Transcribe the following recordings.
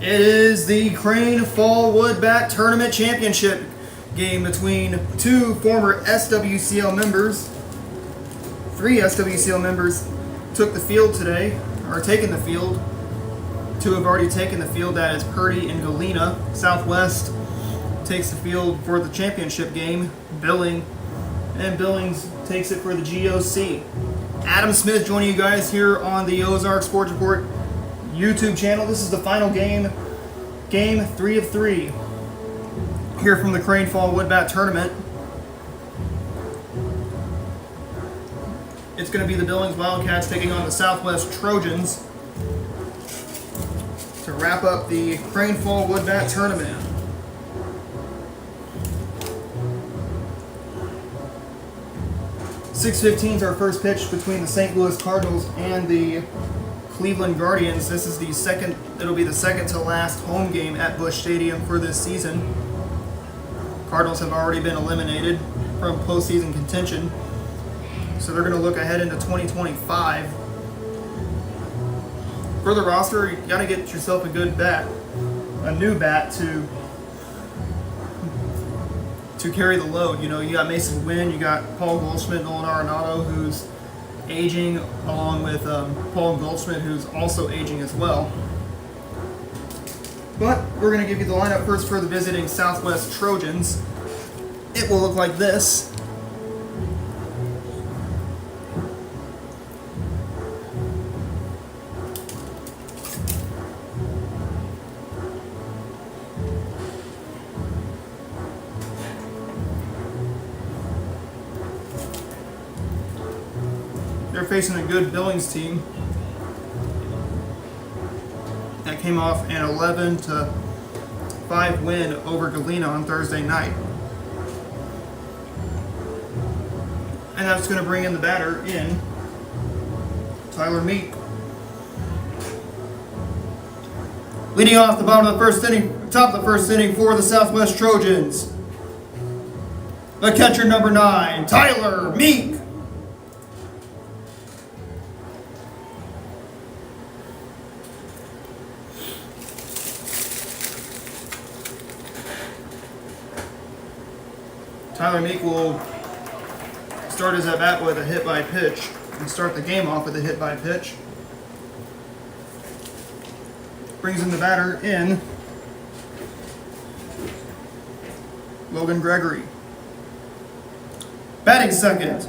It is the Crane Fall Wood Bat Tournament Championship game between two former SWCL members. Three SWCL members took the field today, or taken the field. Two have already taken the field, that is Purdy and Galena. Southwest takes the field for the championship game, Billings takes it for the GOC. Adam Smith joining you guys here on the Ozark Sports Report YouTube channel. This is the final game 3 of 3 here from the Crane Fall Wood Bat Tournament. It's going to be the Billings Wildcats taking on the Southwest Trojans to wrap up the Crane Fall Wood Bat Tournament. .6:15 is our first pitch between the St. Louis Cardinals and the Cleveland Guardians. This is the second, it'll be the second to last home game at Busch Stadium for this season. Cardinals have already been eliminated from postseason contention, so they're going to look ahead into 2025. For the roster, you got to get yourself a good bat, a new bat to carry the load. You know, you got Mason Wynn, you got Paul Goldschmidt, Nolan Arenado, who's aging, along with Paul Goldschmidt, who's also aging as well. But we're going to give you the lineup first for the visiting Southwest Trojans. It will look like this. They're facing a good Billings team that came off an 11-5 win over Galena on Thursday night. And that's going to bring in the batter in Tyler Meek. Leading off the bottom of the first inning, top of the first inning for the Southwest Trojans, the catcher number 9, Tyler Meek. Tyler Meek will start his at-bat with a hit-by-pitch and start the game off with a hit-by-pitch. Brings in the batter in Logan Gregory. Batting second,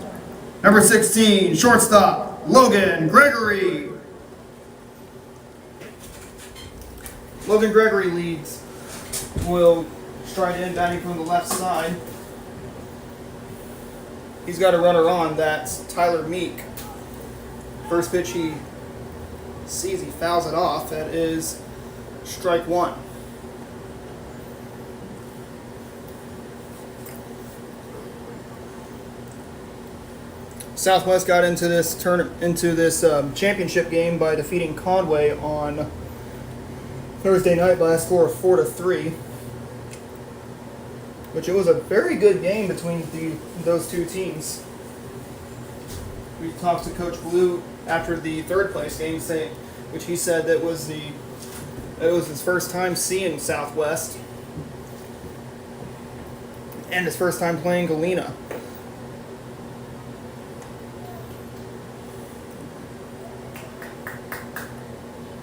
number 16, shortstop, Logan Gregory. Logan Gregory leads. Will stride in, batting from the left side. He's got a runner on, that's Tyler Meek. First pitch he sees, he fouls it off. That is strike one. Southwest got into this championship game by defeating Conway on Thursday night by a score of 4-3. Which it was a very good game between those two teams. We talked to Coach Blue after the third place game, which he said that was his first time seeing Southwest and his first time playing Galena.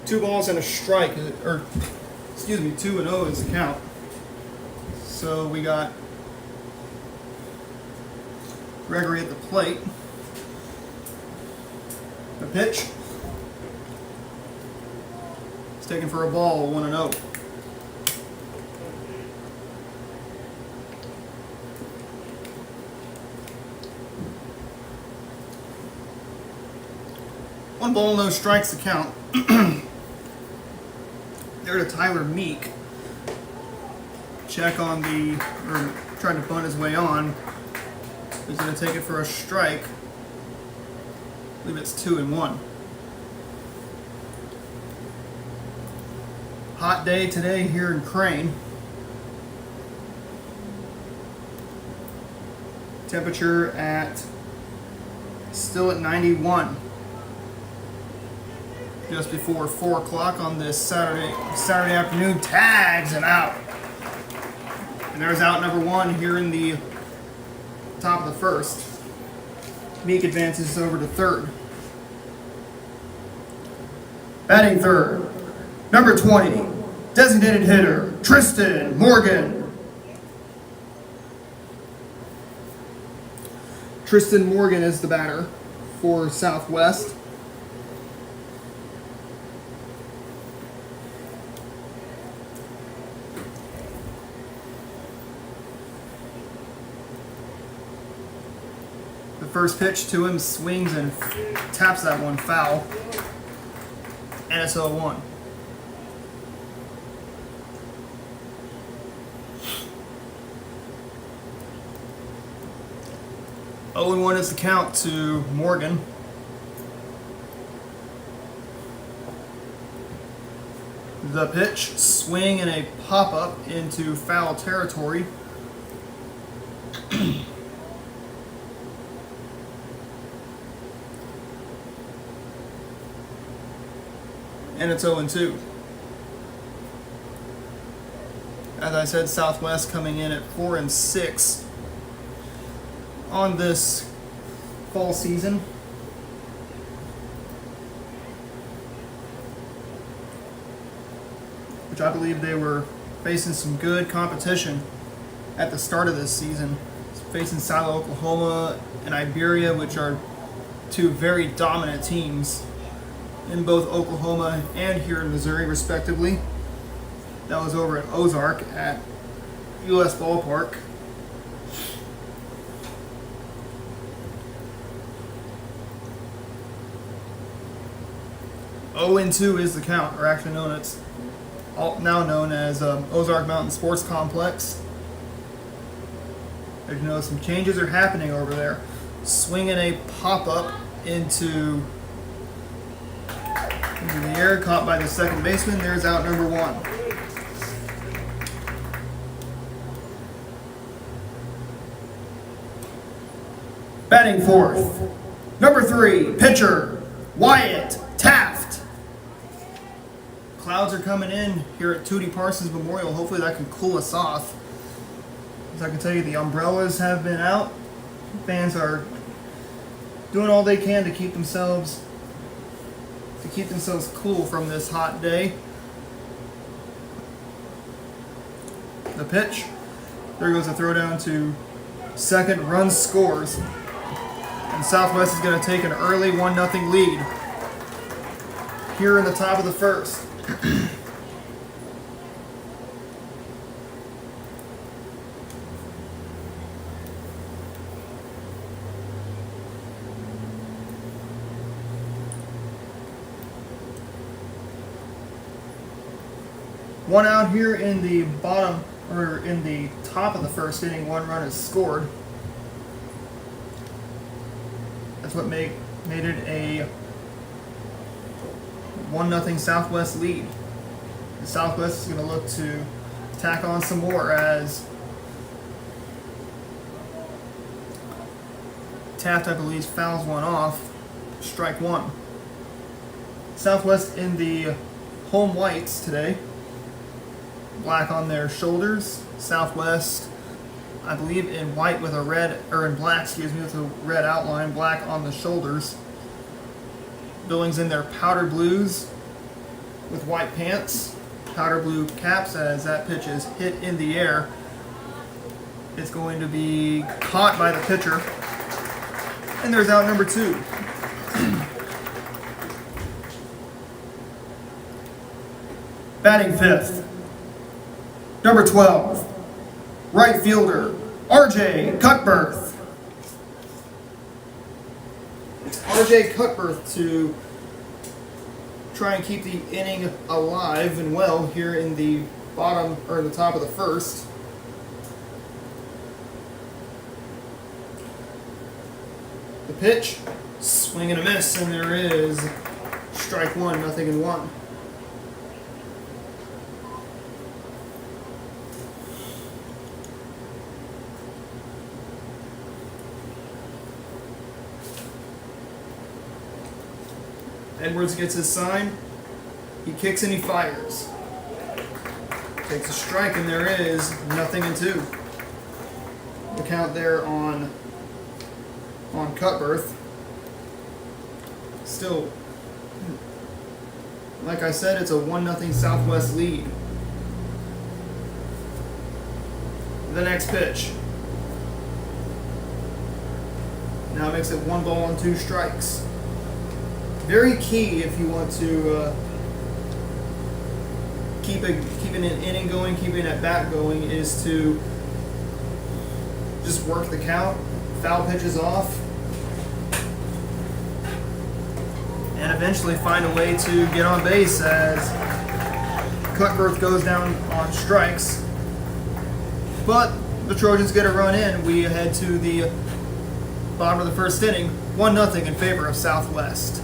Two balls and a strike, or excuse me, 2-0 is the count. So we got Gregory at the plate. The pitch. It's taken for a ball, 1-0. One ball, no strikes to count. There to Tyler Meek. Check on or trying to bunt his way on. He's going to take it for a strike. I believe it's 2-1. Hot day today here in Crane. Temperature still at 91. just before 4 o'clock on this Saturday afternoon. Tags and out. And there's out number 1 here in the top of the first. Meek advances over to third. Batting third, number 20, designated hitter, Tristan Morgan. Tristan Morgan is the batter for Southwest. The first pitch to him swings and taps that one foul. And it's 0-1. Oh, 1 is the count to Morgan. The pitch, swing and a pop-up into foul territory. And it's 0-2. As I said, Southwest coming in at 4-6 on this fall season. Which I believe they were facing some good competition at the start of this season. Facing Silo, Oklahoma, and Iberia, which are 2 very dominant teams in both Oklahoma and here in Missouri, respectively. That was over at Ozark at US Ballpark. "0-2 is the count, or actually now known as Ozark Mountain Sports Complex. As you know, some changes are happening over there. Swinging a pop-up into the air, caught by the second baseman. There's out number 1. Batting fourth, number 3, pitcher, Wyatt Taft. Clouds are coming in here at Tootie Parsons Memorial. Hopefully that can cool us off. As I can tell you, the umbrellas have been out. Fans are doing all they can to keep themselves cool from this hot day. The pitch. There goes a throw down to second. Run scores. And Southwest is going to take an early 1-0 lead here in the top of the first. One out here in the bottom, or in the top of the first inning. 1 run is scored. That's what made it a 1-0 Southwest lead. The Southwest is going to look to tack on some more as Taft, I believe, fouls one off. Strike 1. Southwest in the home whites today. Black on their shoulders. Southwest, I believe, in white with a red, or in black, excuse me, with a red outline. Black on the shoulders. Billings in their powder blues with white pants. Powder blue caps as that pitch is hit in the air. It's going to be caught by the pitcher. And there's out number 2. Batting fifth, number 12, right fielder, RJ Cutbirth. RJ Cutbirth to try and keep the inning alive and well here in the bottom, or in the top of the first. The pitch, swing and a miss, and there is strike 1, 0-1. Edwards gets his sign. He kicks and he fires. Takes a strike, and there is 0-2. The count there on Cutbirth. Still, like I said, it's a 1-0 Southwest lead. The next pitch. Now makes it 1 ball and 2 strikes. Very key if you want to keeping an inning going, keeping that bat going, is to just work the count, foul pitches off, and eventually find a way to get on base as Cutbirth goes down on strikes. But the Trojans get a run in. We head to the bottom of the first inning, 1-0 in favor of Southwest.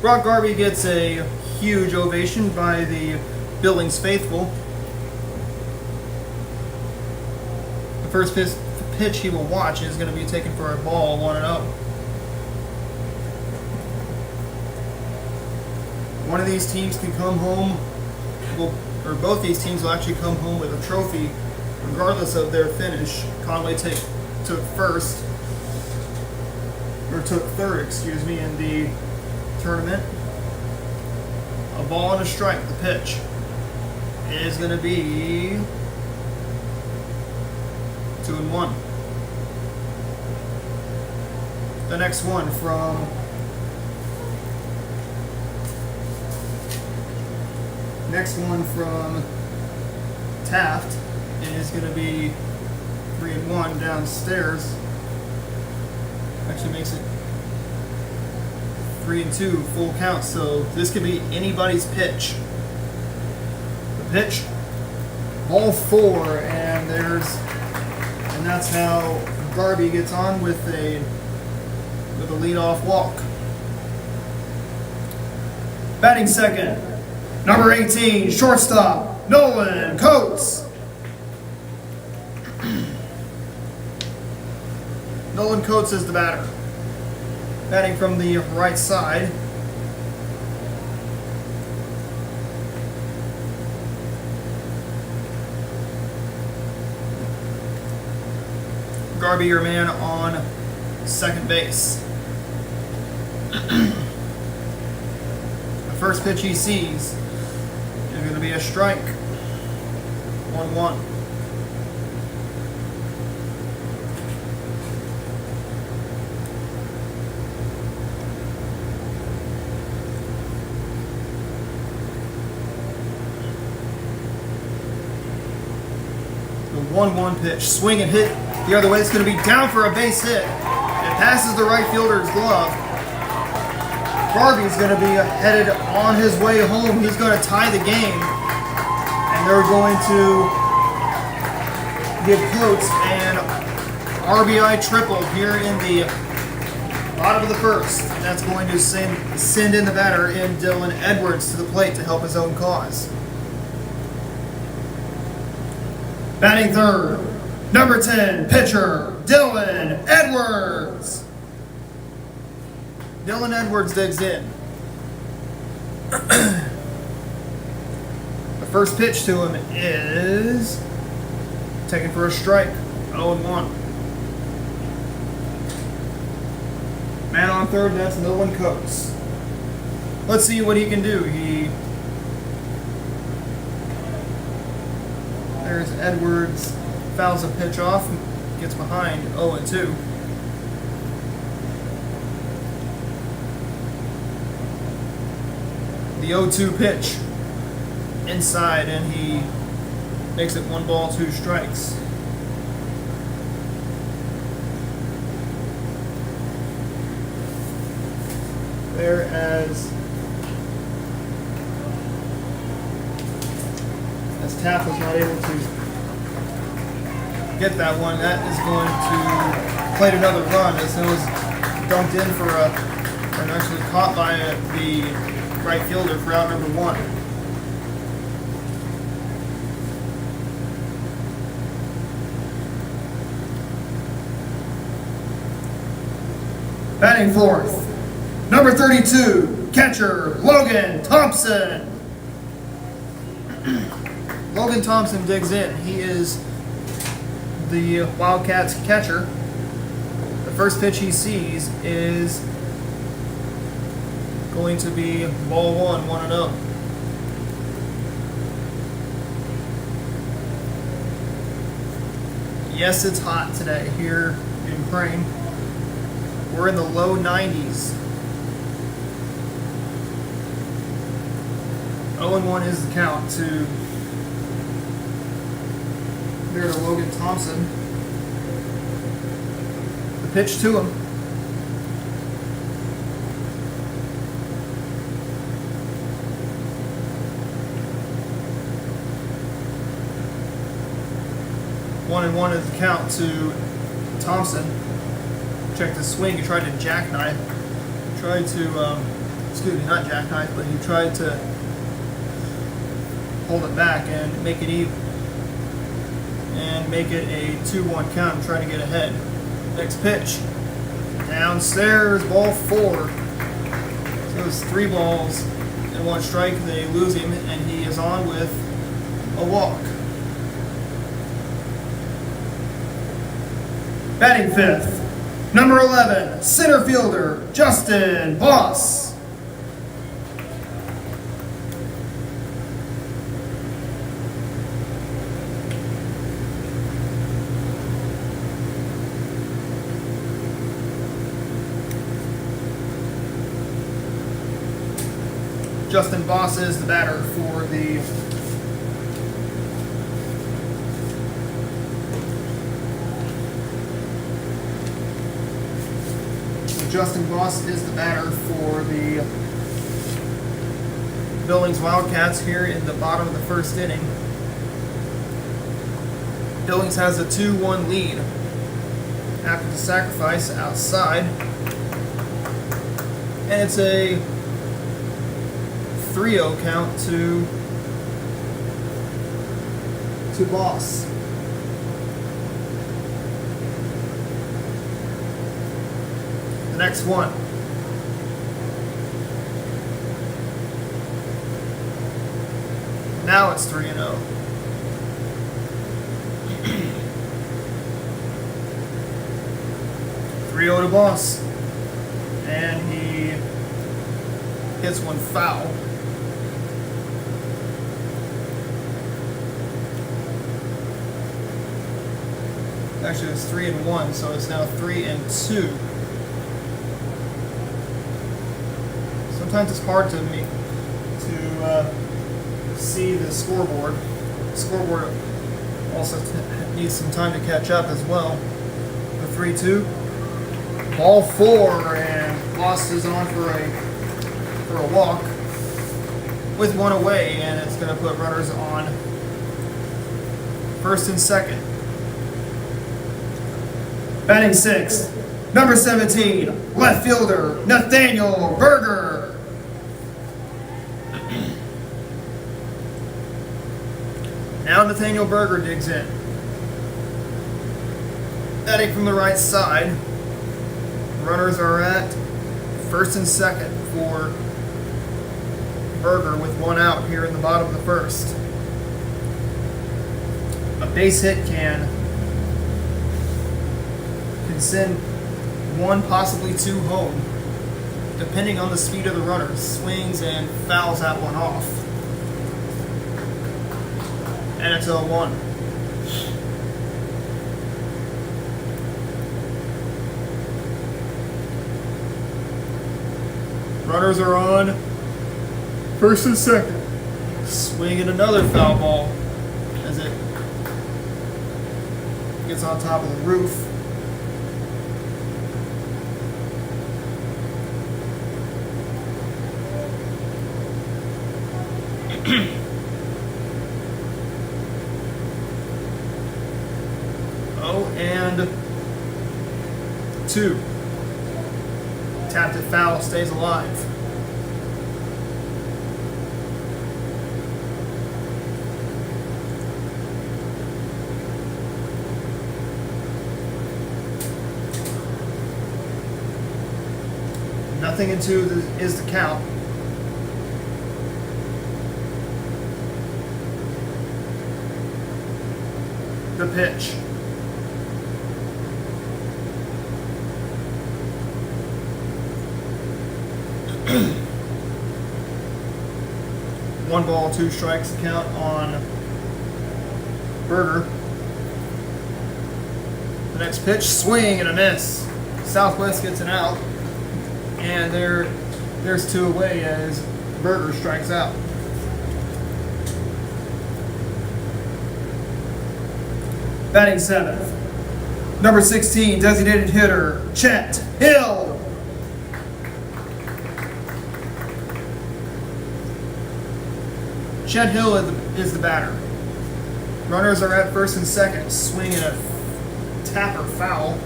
Brock Garvey gets a huge ovation by the Billings faithful. The first pitch he will watch is going to be taken for a ball, 1-0. One of these teams can come home, or both these teams will actually come home with a trophy regardless of their finish. Conway took third, in the tournament. A ball and a strike. The pitch is going to be 2-1. The next one from Taft is going to be 3-1 downstairs. Actually makes it 3-2 full count, so this could be anybody's pitch. The pitch, ball 4, and that's how Garvey gets on with a leadoff walk. Batting second, number 18, shortstop, Nolan Coates. Nolan Coates is the batter. Batting from the right side. Garvey, your man on second base. The first pitch he sees is going to be a strike. 1-1. 1-1 pitch. Swing and hit the other way. It's going to be down for a base hit. It passes the right fielder's glove. Garvey's going to be headed on his way home. He's going to tie the game. And they're going to give Coates an RBI triple here in the bottom of the first. And that's going to send in the batter in Dylan Edwards to the plate to help his own cause. Batting third, number 10, pitcher, Dylan Edwards. Dylan Edwards digs in. The first pitch to him is taken for a strike, 0-1. Man on third, that's Dylan Coates. Let's see what he can do. There's Edwards, fouls a pitch off, gets behind 0-2. The 0-2 pitch inside, and he makes it 1 ball, 2 strikes. There as Taft was not able to get that one, that is going to play another run as it was dumped in for and actually caught by the right fielder for out number 1. Batting fourth, number 32, catcher, Logan Thompson. Logan Thompson digs in. He is the Wildcats catcher. The first pitch he sees is going to be ball 1, 1-0. Yes, it's hot today here in Crane. We're in the low 90s. 0-1 is the count to Logan Thompson. The pitch to him. One and 1 is the count to Thompson. Checked his swing. He tried to jackknife. Tried to, not jackknife, but he tried to hold it back and make it even. And make it a 2-1 count and try to get ahead. Next pitch. Downstairs, ball 4. So it's 3 balls and 1 strike. They lose him, and he is on with a walk. Batting fifth, number 11, center fielder, Justin Boss. Justin Boss is the batter for the Billings Wildcats here in the bottom of the first inning. Billings has a 2-1 lead after the sacrifice outside. And it's a 3-0 count to Boss. The next one. Now it's 3-0. To Boss. And he hits one foul. Actually, it's 3-1, so it's now 3-2. Sometimes it's hard to me to see the scoreboard. The scoreboard Also needs some time to catch up as well. The 3-2. Ball 4, and Lost is on for a walk with one away, and it's going to put runners on first and second. Batting sixth, number 17, left fielder Nathaniel Berger. Now Nathaniel Berger digs in. Batting from the right side. Runners are at first and second for Berger with one out here in the bottom of the first. A base hit can send one, possibly two home, depending on the speed of the runners. Swings and fouls that one off. And it's 0-1. Runners are on first and second. Swinging another foul ball as it gets on top of the roof. Oh, and 2. Tapped it foul, stays alive. Nothing in 2 is the count. The pitch. One ball, 2 strikes count on Berger. The next pitch, swing and a miss. Southwest gets an out, and there's 2 away as Berger strikes out. Batting 7th, number 16, designated hitter Chet Hill. Chet Hill is the batter. Runners are at first and second. Swing and a tapper foul.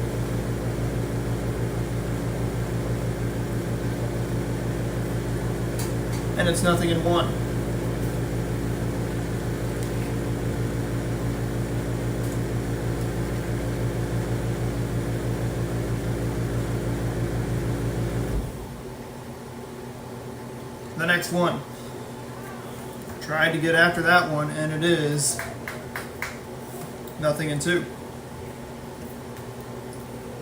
And it's 0-1. The next one. Tried to get after that one, and it is 0-2.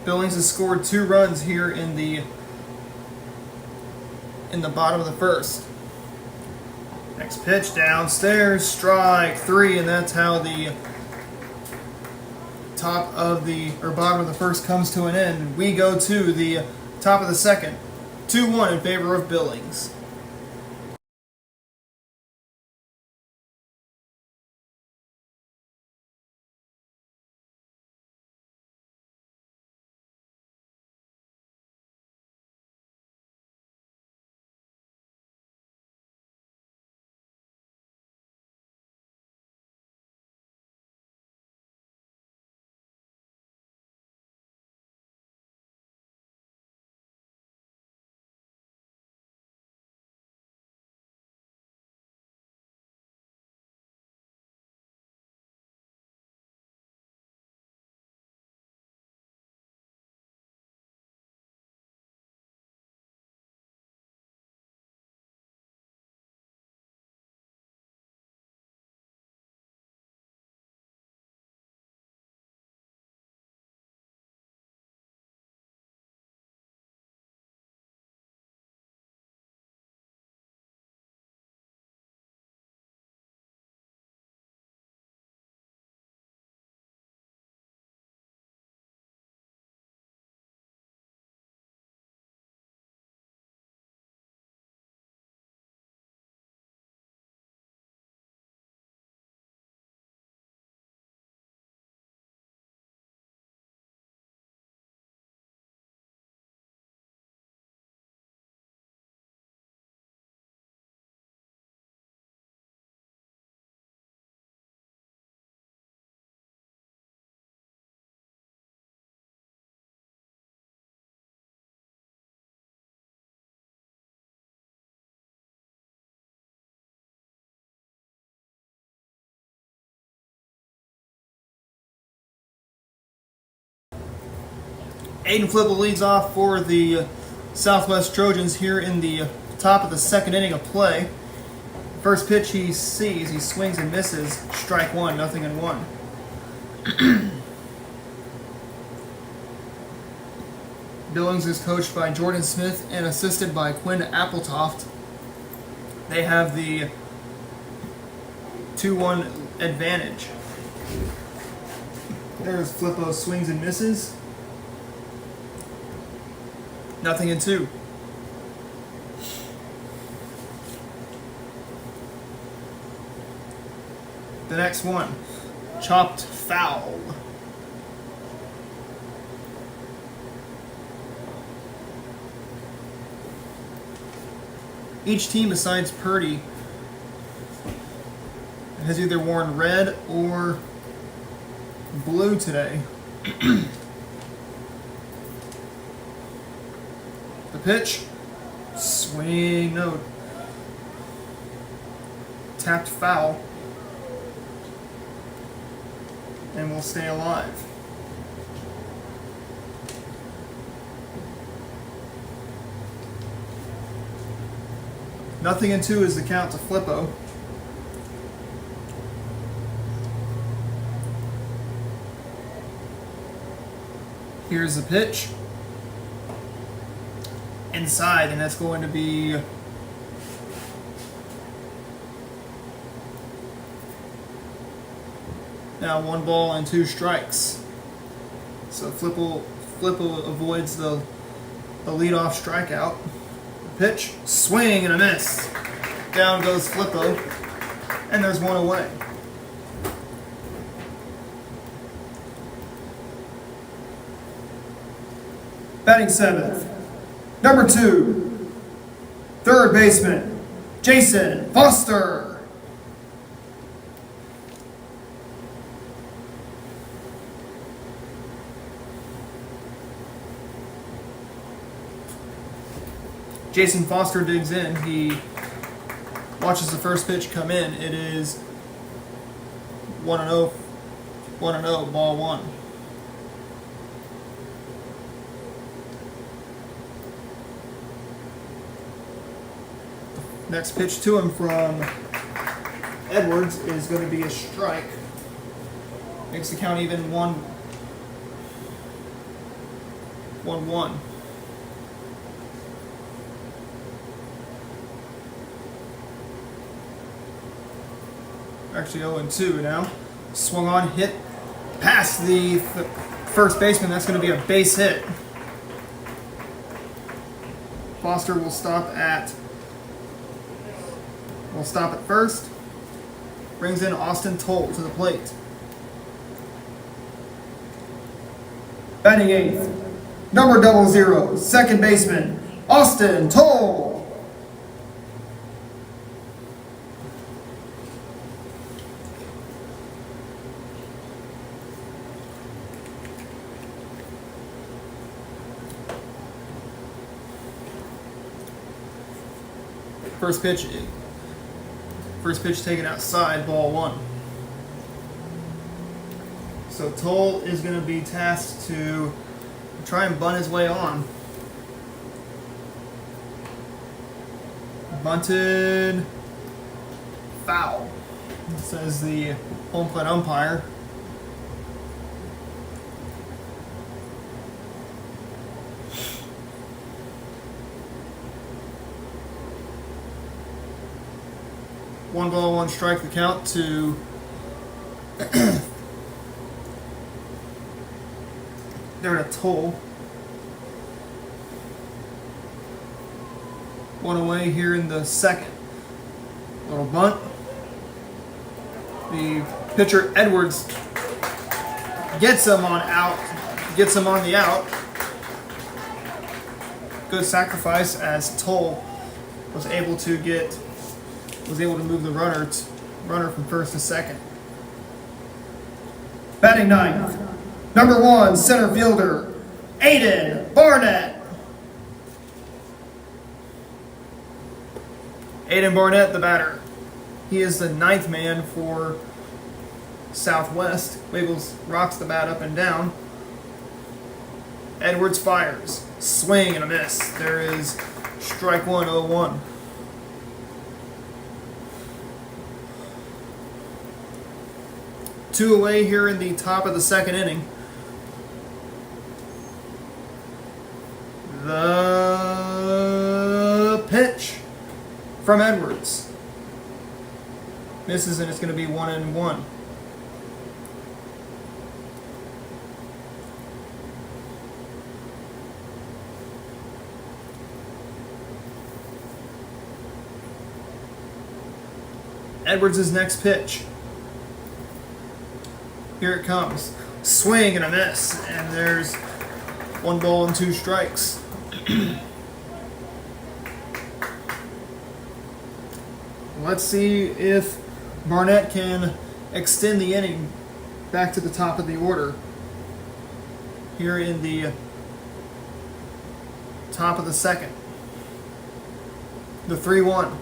Billings has scored 2 runs here in the bottom of the first. Next pitch downstairs, strike 3, and that's how the bottom of the first comes to an end. We go to the top of the second, 2-1 in favor of Billings. Aiden Flipple leads off for the Southwest Trojans here in the top of the second inning of play. First pitch he sees, he swings and misses. Strike one, 0-1. Billings is coached by Jordan Smith and assisted by Quinn Appletoft. They have the 2-1 advantage. There's Flippo, swings and misses. 0-2. The next one, chopped foul. Each team besides Purdy has either worn red or blue today. The pitch, swing, no, tapped foul, and will stay alive. Nothing and 2 is the count to Flippo. Here's the pitch. Inside, and that's going to be now 1 ball and 2 strikes. So Flippo avoids the leadoff strikeout. Pitch, swing and a miss. Down goes Flippo, and there's 1 away. Batting 7th, number 2, third baseman, Jason Foster. Jason Foster digs in. He watches the first pitch come in. It is 1-0, ball 1. Next pitch to him from Edwards is going to be a strike. Makes the count even 1-1. Actually 0-2 now. Swung on, hit past the first baseman. That's going to be a base hit. Foster will stop at first. Brings in Austin Toll to the plate. Batting 8th, number 00, second baseman, Austin Toll. First pitch taken outside, ball 1. So Toll is going to be tasked to try and bunt his way on. Bunted, foul, says the home plate umpire. One ball, 1 strike, the count to they're at a Toll. 1 away here in the second. Little bunt. The pitcher Edwards gets him on the out. Good sacrifice as Toll was able to move the runner from first to second. Batting 9th, number 1, center fielder, Aiden Barnett. Aiden Barnett, the batter. He is the 9th man for Southwest. Rocks the bat up and down. Edwards fires. Swing and a miss. There is strike one, 0-1. Two away here in the top of the second inning. The pitch from Edwards. Misses, and it's going to be 1-1. Edwards' next pitch. Here it comes. Swing and a miss. And there's 1 ball and 2 strikes. Let's see if Barnett can extend the inning back to the top of the order. Here in the top of the second. The 3-1.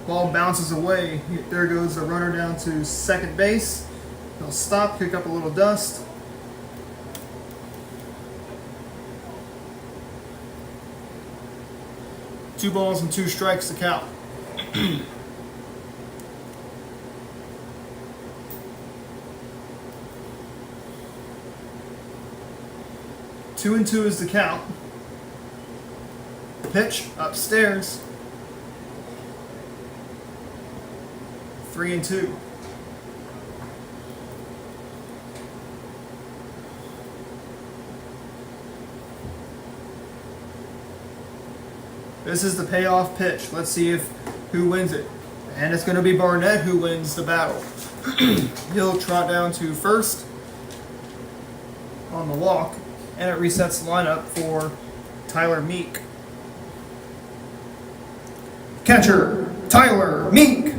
Ball bounces away. There goes the runner down to second base. He'll stop, kick up a little dust. Two balls and 2 strikes to count. 2-2 is the count. Pitch upstairs. 3-2. This is the payoff pitch. Let's see if who wins it. And it's going to be Barnett who wins the battle. He'll trot down to first on the walk, and it resets the lineup for Tyler Meek. Catcher, Tyler Meek.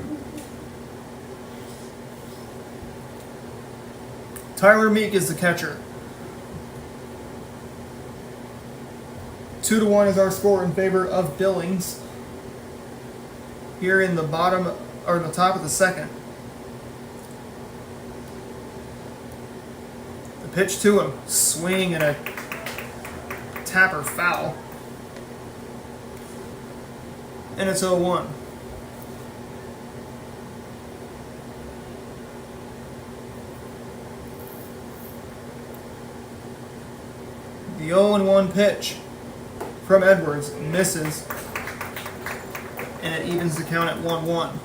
Tyler Meek is the catcher. 2-1 is our score in favor of Billings. Here in the bottom, or in the top of the second. The pitch to him. Swing and a tapper foul. And it's 0-1. The 0-1 pitch from Edwards misses, and it evens the count at 1-1.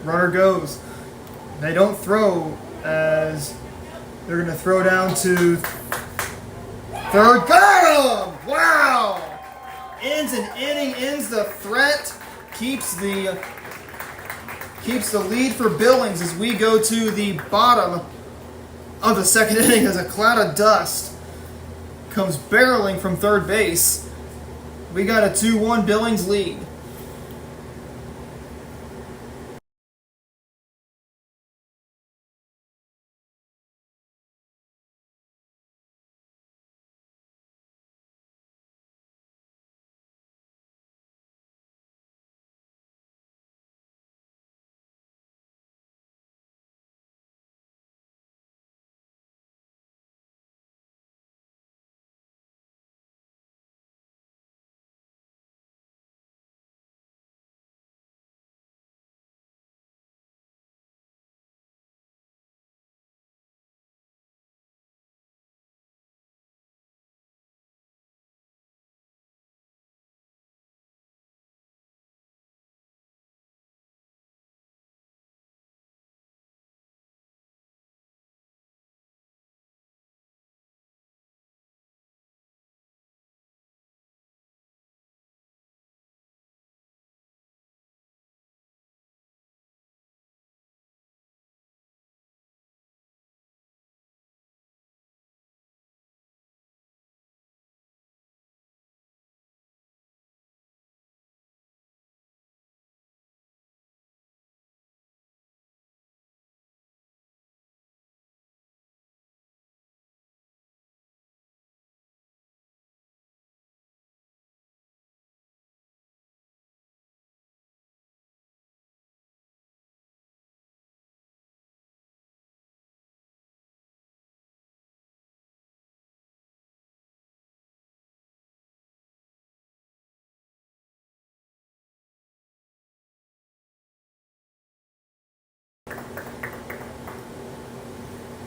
Runner goes. They don't throw, as they're going to throw down to third. Got him! Wow! Ends an inning, ends the threat, keeps the lead for Billings as we go to the bottom of the second inning as a cloud of dust comes barreling from third base. We got a 2-1 Billings lead.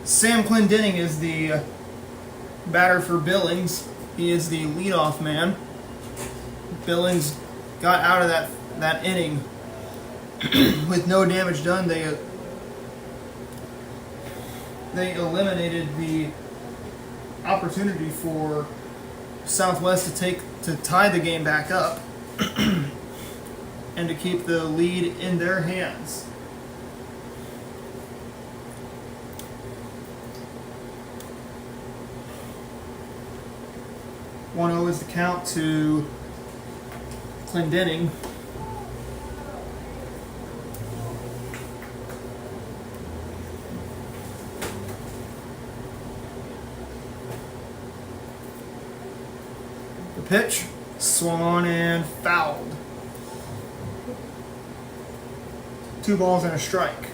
Sam Clendenning is the batter for Billings. He is the leadoff man. Billings got out of that inning with no damage done. They eliminated the opportunity for Southwest to tie the game back up and to keep the lead in their hands. One 0 is the count to Clendenning. The pitch swung on and fouled. 2 balls and a strike.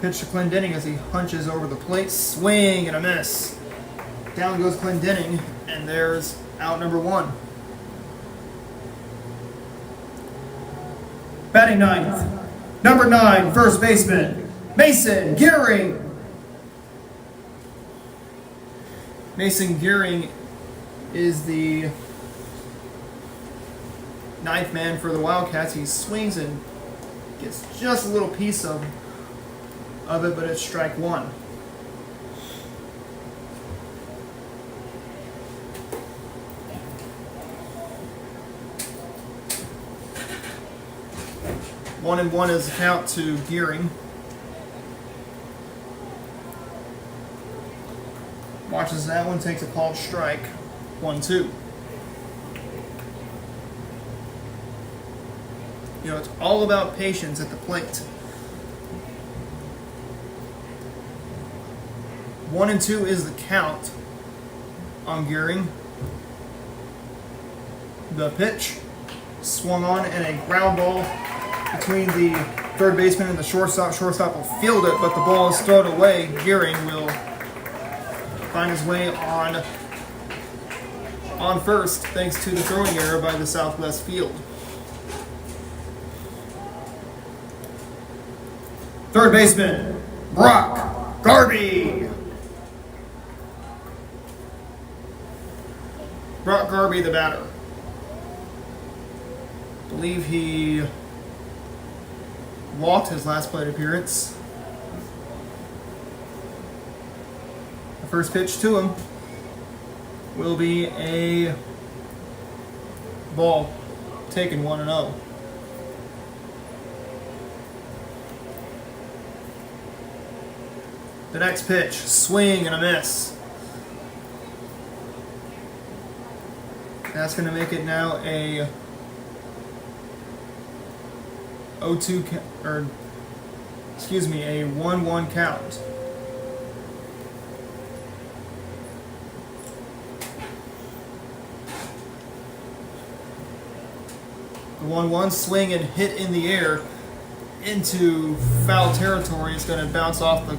Pitch to Clendenning as he hunches over the plate. Swing and a miss. Down goes Clendenning, and there's out number 1. Batting ninth, number 9, first baseman, Mason Gearing. Mason Gearing is the 9th man for the Wildcats. He swings and gets just a little piece of it, but it's strike 1. One and one is the count to Gearing. Watches that one, takes a called strike. 1-2. You know, it's all about patience at the plate. 1-2 is the count on Gearing. The pitch swung on and a ground ball between the third baseman and the shortstop. Shortstop will field it, but the ball is thrown away. Gearing will find his way on first thanks to the throwing error by the Southwest field. Third baseman, Brock Garby. Brock Garby, the batter. I believe he walked his last plate appearance. The first pitch to him will be a ball taken 1-0. The next pitch, swing and a miss. That's going to make it now a 0-2 or excuse me, a 1-1 count. The 1-1 swing and hit in the air into foul territory. It's going to bounce off the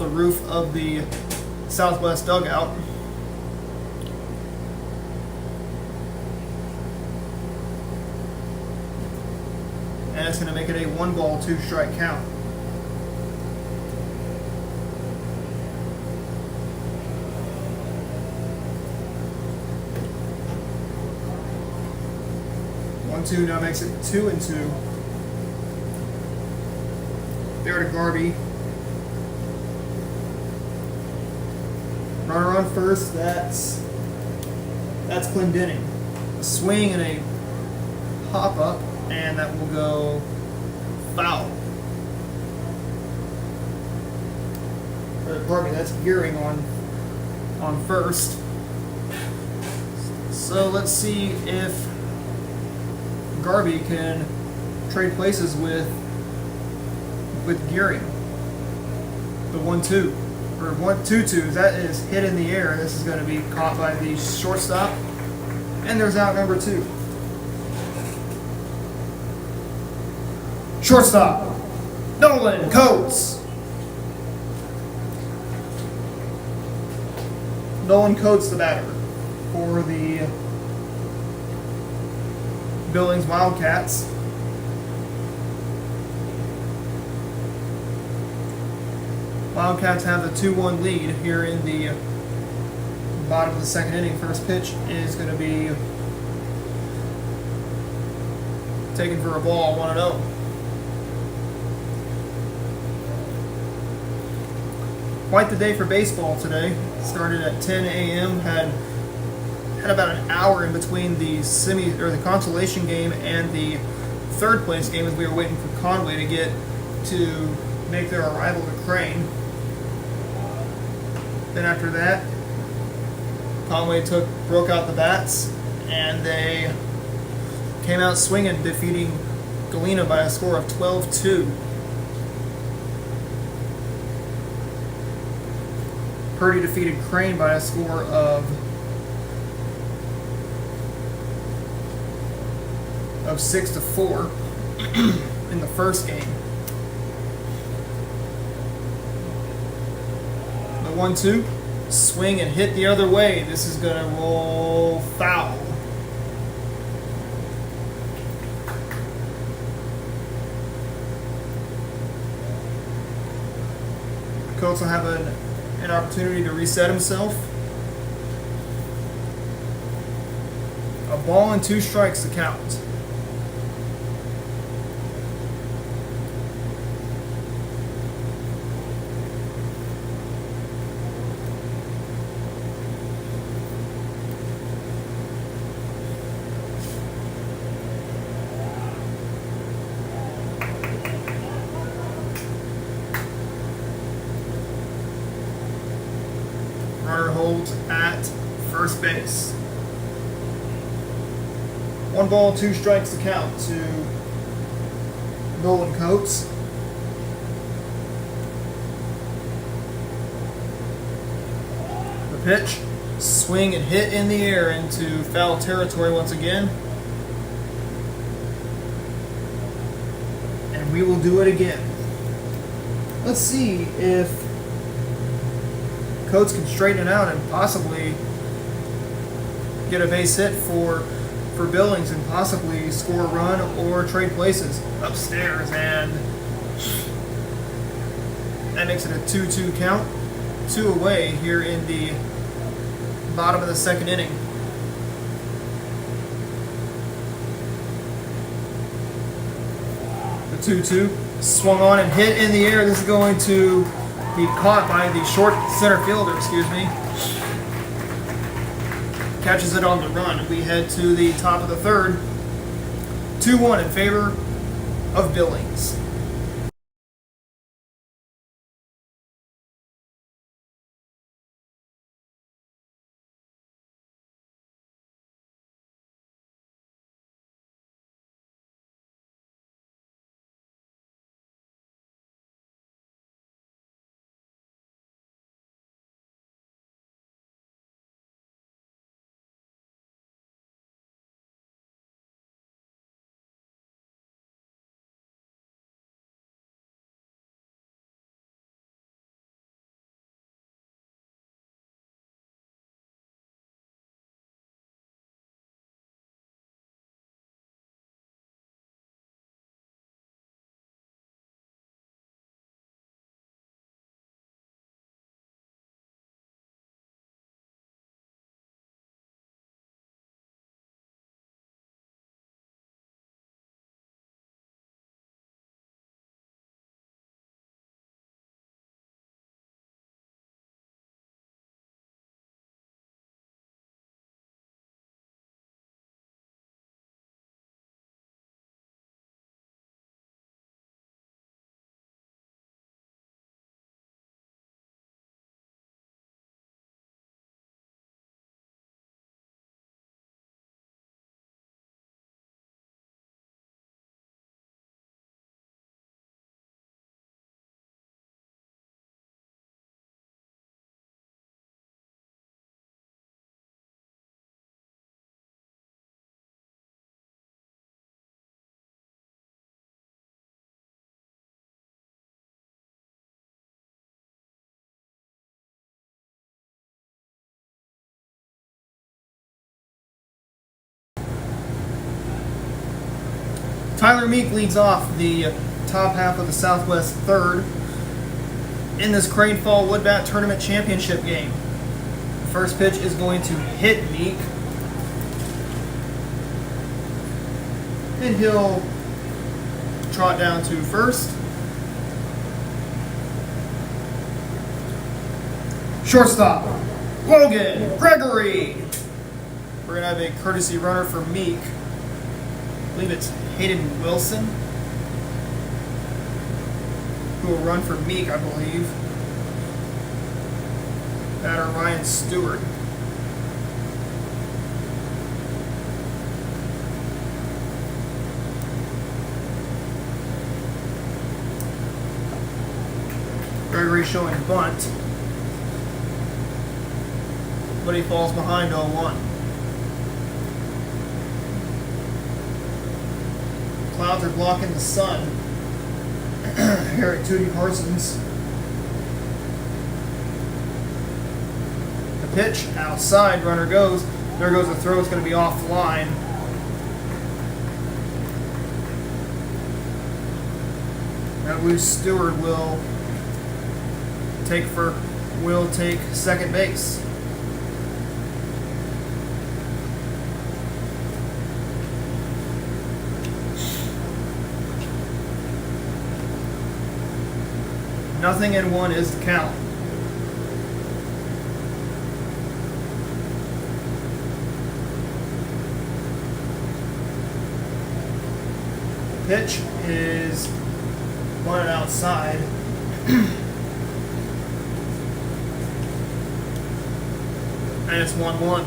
roof of the Southwest dugout. And it's going to make it a 1-ball, 2-strike count. One-two now makes it 2-2. There to Garby. Runner on first. That's Clendenning. A swing and a hop up. And that will go foul. Pardon me, that's Gearing on first. So let's see if Garby can trade places with Gearing. The 1-2 or 1-2-2. That is hit in the air. This is going to be caught by the shortstop, and there's out number 2. Shortstop, Nolan Coates. Nolan Coates, the batter for the Billings Wildcats. Wildcats have the 2-1 lead here in the bottom of the second inning. First pitch is going to be taken for a ball, 1-0. Quite the day for baseball today. Started at 10 a.m. Had about an hour in between the the consolation game and the third place game as we were waiting for Conway to get to make their arrival to Crane. Then after that, Conway broke out the bats, and they came out swinging, defeating Galena by a score of 12-2. Purdy defeated Crane by a score of 6-4 in the first game. The 1-2, swing and hit the other way. This is going to roll foul. Coates will have an opportunity to reset himself. A ball and 2 strikes to count. Runner holds at first base. 1 ball, 2 strikes to count to Nolan Coates. The pitch, swing and hit in the air into foul territory once again. And we will do it again. Let's see if Coates can straighten it out and possibly get a base hit for Billings and possibly score a run or trade places upstairs, and that makes it a 2-2 count. 2 away here in the bottom of the second inning. The 2-2 swung on and hit in the air. This is going to be caught by the short center fielder, catches it on the run. We head to the top of the third. 2-1 in favor of Billings. Tyler Meek leads off the top half of the Southwest third in this Crane Fall Wood Bat Tournament Championship game. The first pitch is going to hit Meek, and he'll trot down to first. Shortstop, Logan Gregory. We're going to have a courtesy runner for Meek. I believe it's Hayden Wilson, who will run for Meek, I believe. Batter Ryan Stewart. Gregory showing bunt, but he falls behind 0-1. Clouds are blocking the sun here at Tootie Parsons. The pitch outside, runner goes. There goes the throw. It's going to be offline. That loose Stewart will take second base. Nothing and 1 is the count. Pitch is bunted outside. And it's 1-1.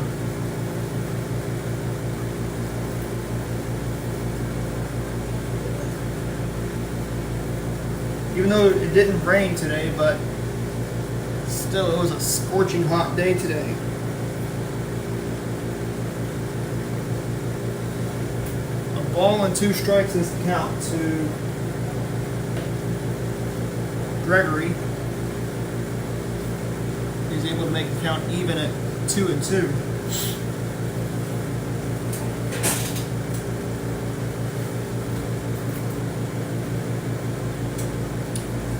Even though it didn't rain today, but still it was a scorching hot day today. A ball and 2 strikes is the count to Gregory. He's able to make the count even at 2-2.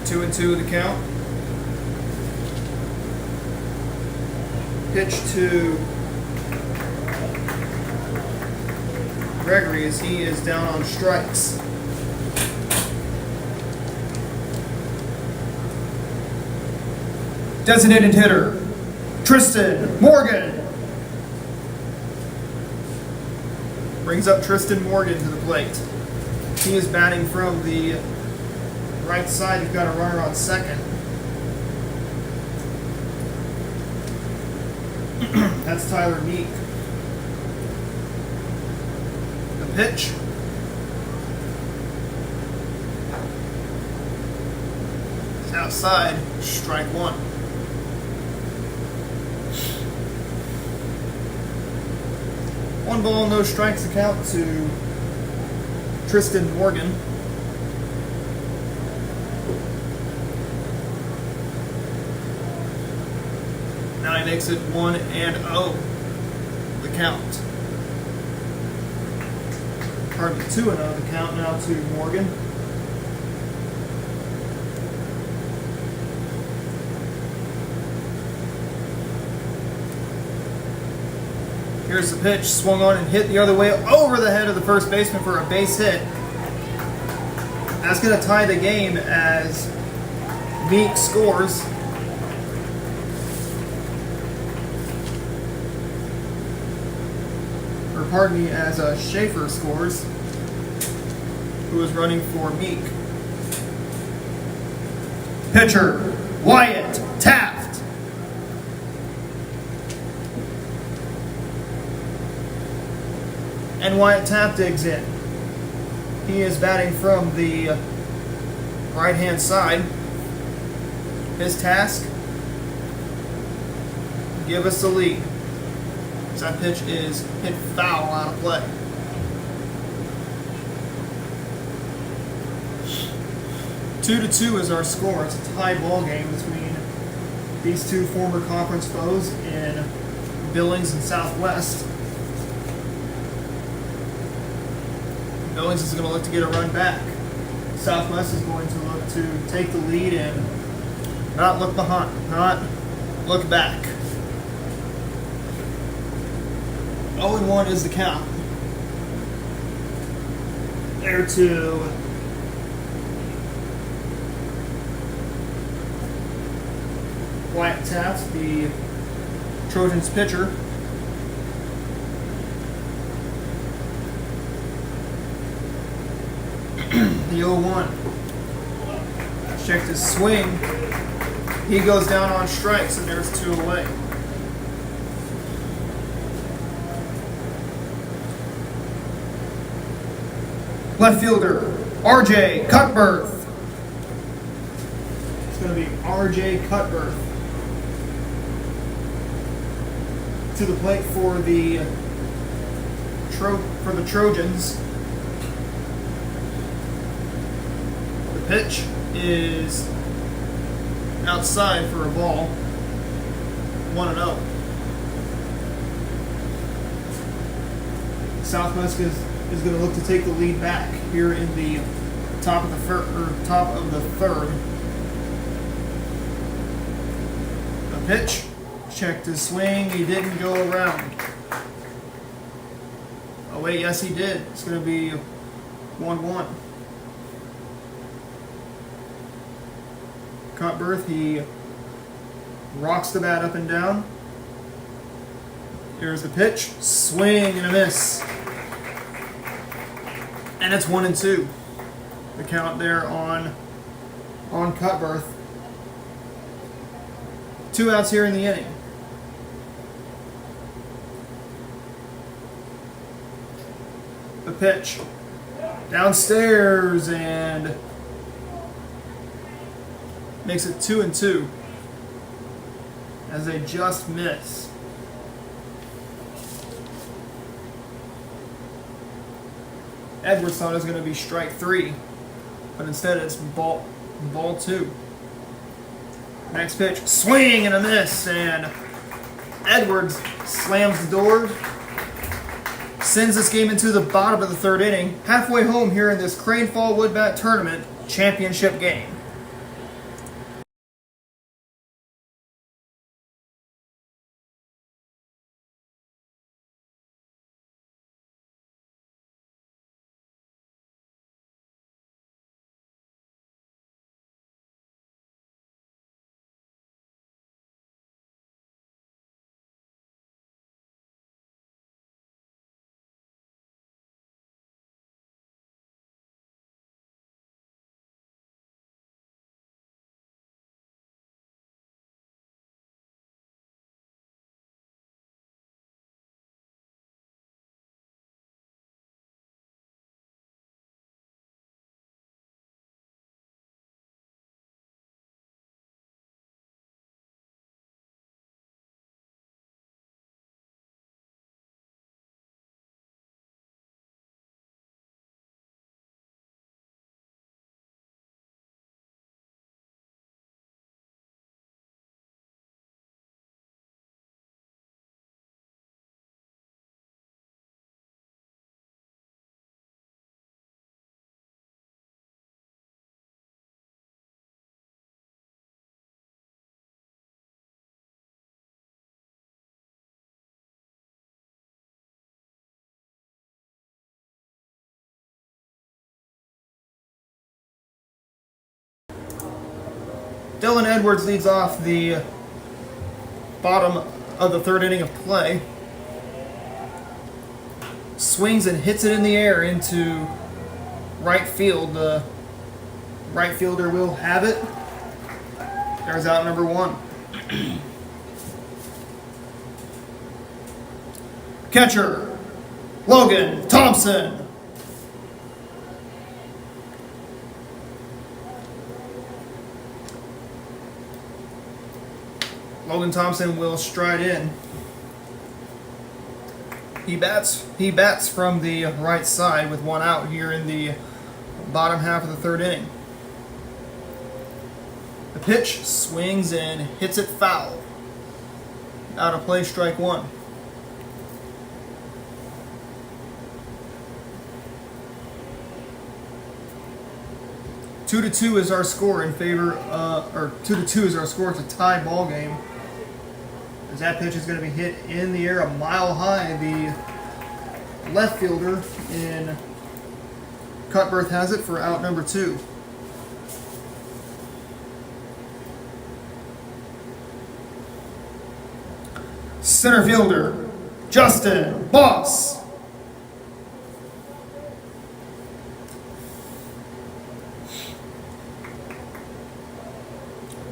Two and 2 the count. Pitch to Gregory as he is down on strikes. Designated hitter, Tristan Morgan. Brings up Tristan Morgan to the plate. He is batting from the right side. You've got a runner on second. That's Tyler Meek. The pitch. It's outside, strike 1. One ball, no strikes account to Tristan Morgan. Now he makes it 1-0, the count. Pardon me, 2-0, the count now to Morgan. Here's the pitch, swung on and hit the other way over the head of the first baseman for a base hit. That's going to tie the game as Meek scores. Or pardon me, as Schaefer scores, who is running for Meek. Pitcher, Wyatt Taft. And Wyatt Taft digs in. He is batting from the right-hand side. His task, give us the lead. That pitch is hit foul out of play. Two to 2 is our score. It's a tie ball game between these two former conference foes in Billings and Southwest. Billings is going to look to get a run back. Southwest is going to look to take the lead and not look behind, not look back. 0-1 is the count. There to Wyatt Taft, the Trojans pitcher. The 0-1. Checked his swing. He goes down on strikes, and there's 2 away. Left fielder, R.J. Cutbirth. It's going to be R.J. Cutbirth to the plate for the Trojans. The pitch is outside for a ball. 1-0. Southwest is going to look to take the lead back here in the top of the third. A pitch, checked his swing. He didn't go around. Oh wait, yes he did. It's going to be 1-1. Cutbirth, he rocks the bat up and down. Here's the pitch, swing and a miss. And it's 1-2. The count there on Cutbirth. 2 outs here in the inning. The pitch downstairs and makes it 2-2 as they just miss. Edwards thought it was going to be strike 3, but instead it's ball 2. Next pitch, swing and a miss, and Edwards slams the door, sends this game into the bottom of the 3rd inning, halfway home here in this Crane Fall Wood Bat Tournament championship game. Dylan Edwards leads off the bottom of the 3rd inning of play. Swings and hits it in the air into right field. The right fielder will have it. There's out number 1. Catcher, Logan Thompson. Logan Thompson will stride in. He bats from the right side with 1 out here in the bottom half of the 3rd inning. The pitch swings and hits it foul. Out of play, strike 1. 2-2 is our score in favor, or 2-2 is our score. It's a tie ball game. As that pitch is going to be hit in the air a mile high. The left fielder in Cutbirth has it for out number 2. Center fielder, Justin Boss.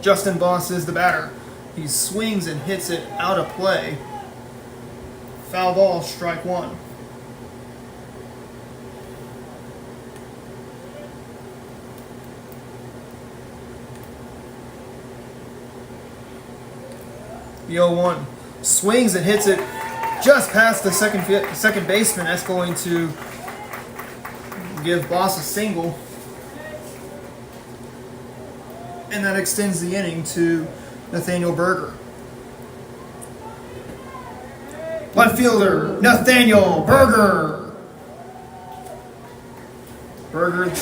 Justin Boss is the batter. He swings and hits it out of play. Foul ball, strike 1. The 0-1. Swings and hits it just past the second baseman. That's going to give Boss a single. And that extends the inning to Nathaniel Berger. Left fielder, Nathaniel Berger. Berger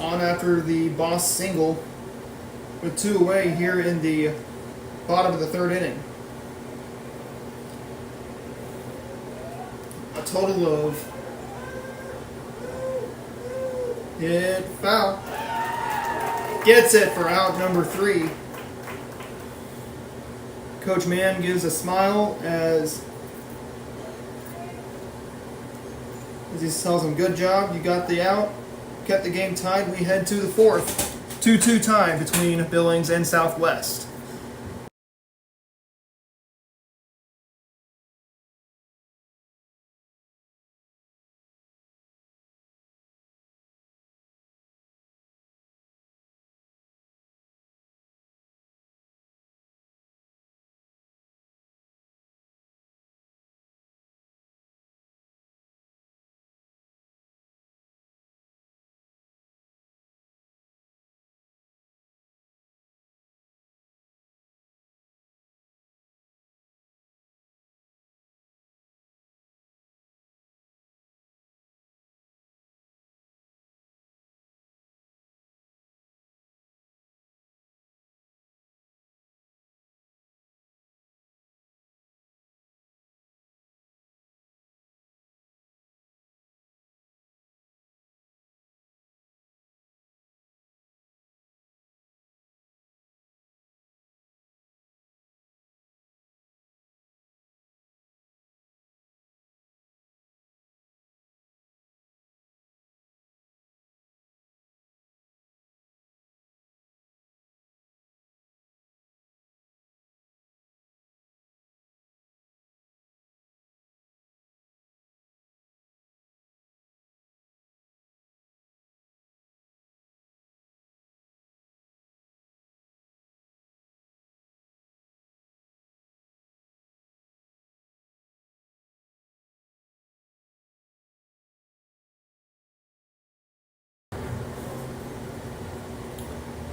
on after the Boss single with 2 away here in the bottom of the 3rd inning. A total of hit foul. Gets it for out number 3. Coach Mann gives a smile as he tells him, good job, you got the out, kept the game tied. We head to the 4th. 2-2 tie between Billings and Southwest.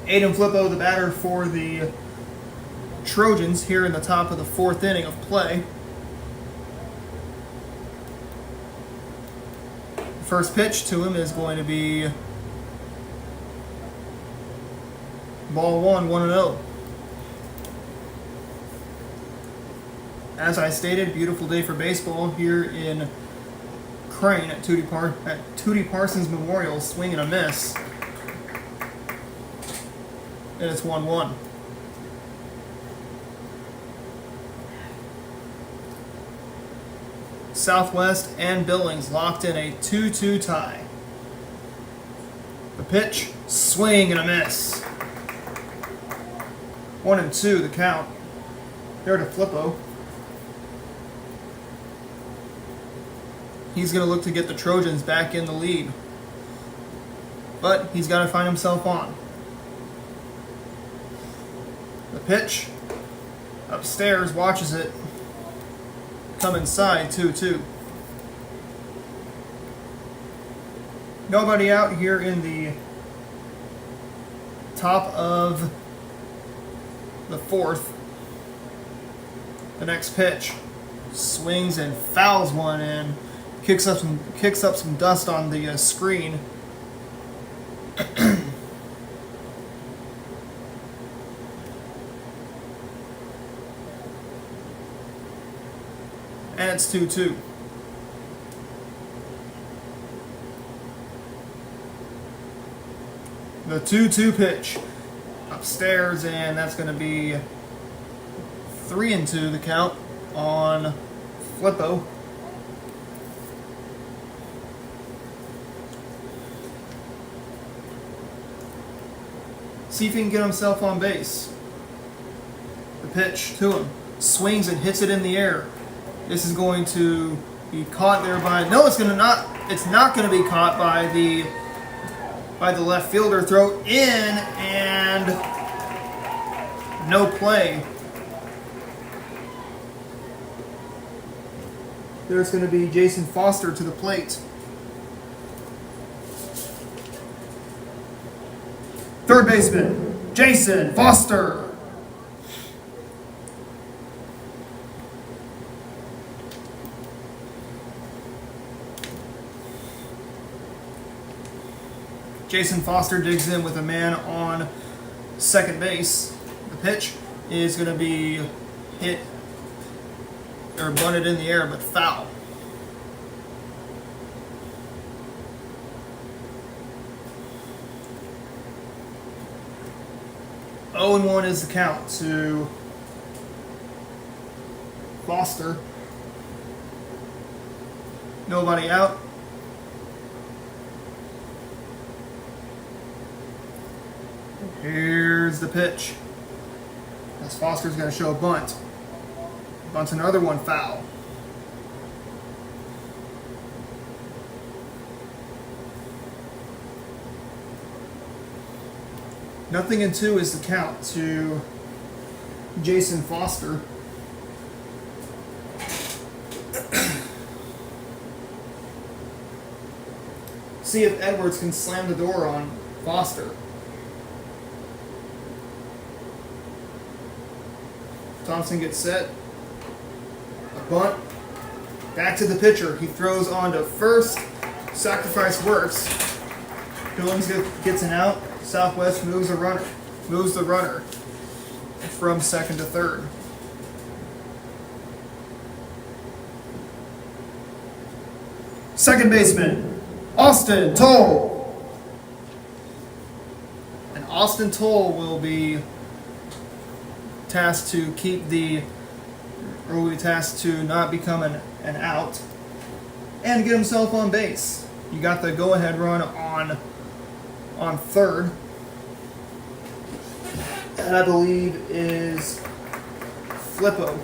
Aiden Flippo, the batter for the Trojans, here in the top of the 4th inning of play. The first pitch to him is going to be ball 1, 1-0. As I stated, beautiful day for baseball here in Crane at Tootie Parsons Memorial. Swing and a miss. And it's 1-1. Southwest and Billings locked in a 2-2 tie. The pitch, swing and a miss. 1-2 the count. There to Flippo. He's going to look to get the Trojans back in the lead. But he's got to find himself on. The pitch, upstairs, watches it, come inside, 2-2. Nobody out here in the top of the 4th. The next pitch, swings and fouls one in, kicks up some dust on the screen. And it's 2-2. The 2-2 pitch upstairs, and that's going to be 3-2 the count on Flippo. See if he can get himself on base. The pitch to him. Swings and hits it in the air. This is going to be caught there by... No, it's not going to be caught by the left fielder. Throw in and no play. There's going to be Jason Foster to the plate. Third baseman, Jason Foster. Jason Foster digs in with a man on second base. The pitch is going to be hit or bunted in the air, but foul. Oh and 1 is the count to Foster. Nobody out. Here's the pitch. As Foster's going to show a bunt. Bunts another one foul. Nothing in 2 is the count to Jason Foster. See if Edwards can slam the door on Foster. Thompson gets set. A bunt. Back to the pitcher. He throws on to first. Sacrifice works. Billings gets an out. Southwest moves the runner from second to third. Second baseman, Austin Toll. And Austin Toll will be tasked to not become an out and get himself on base. You got the go-ahead run on third. That I believe is Flippo.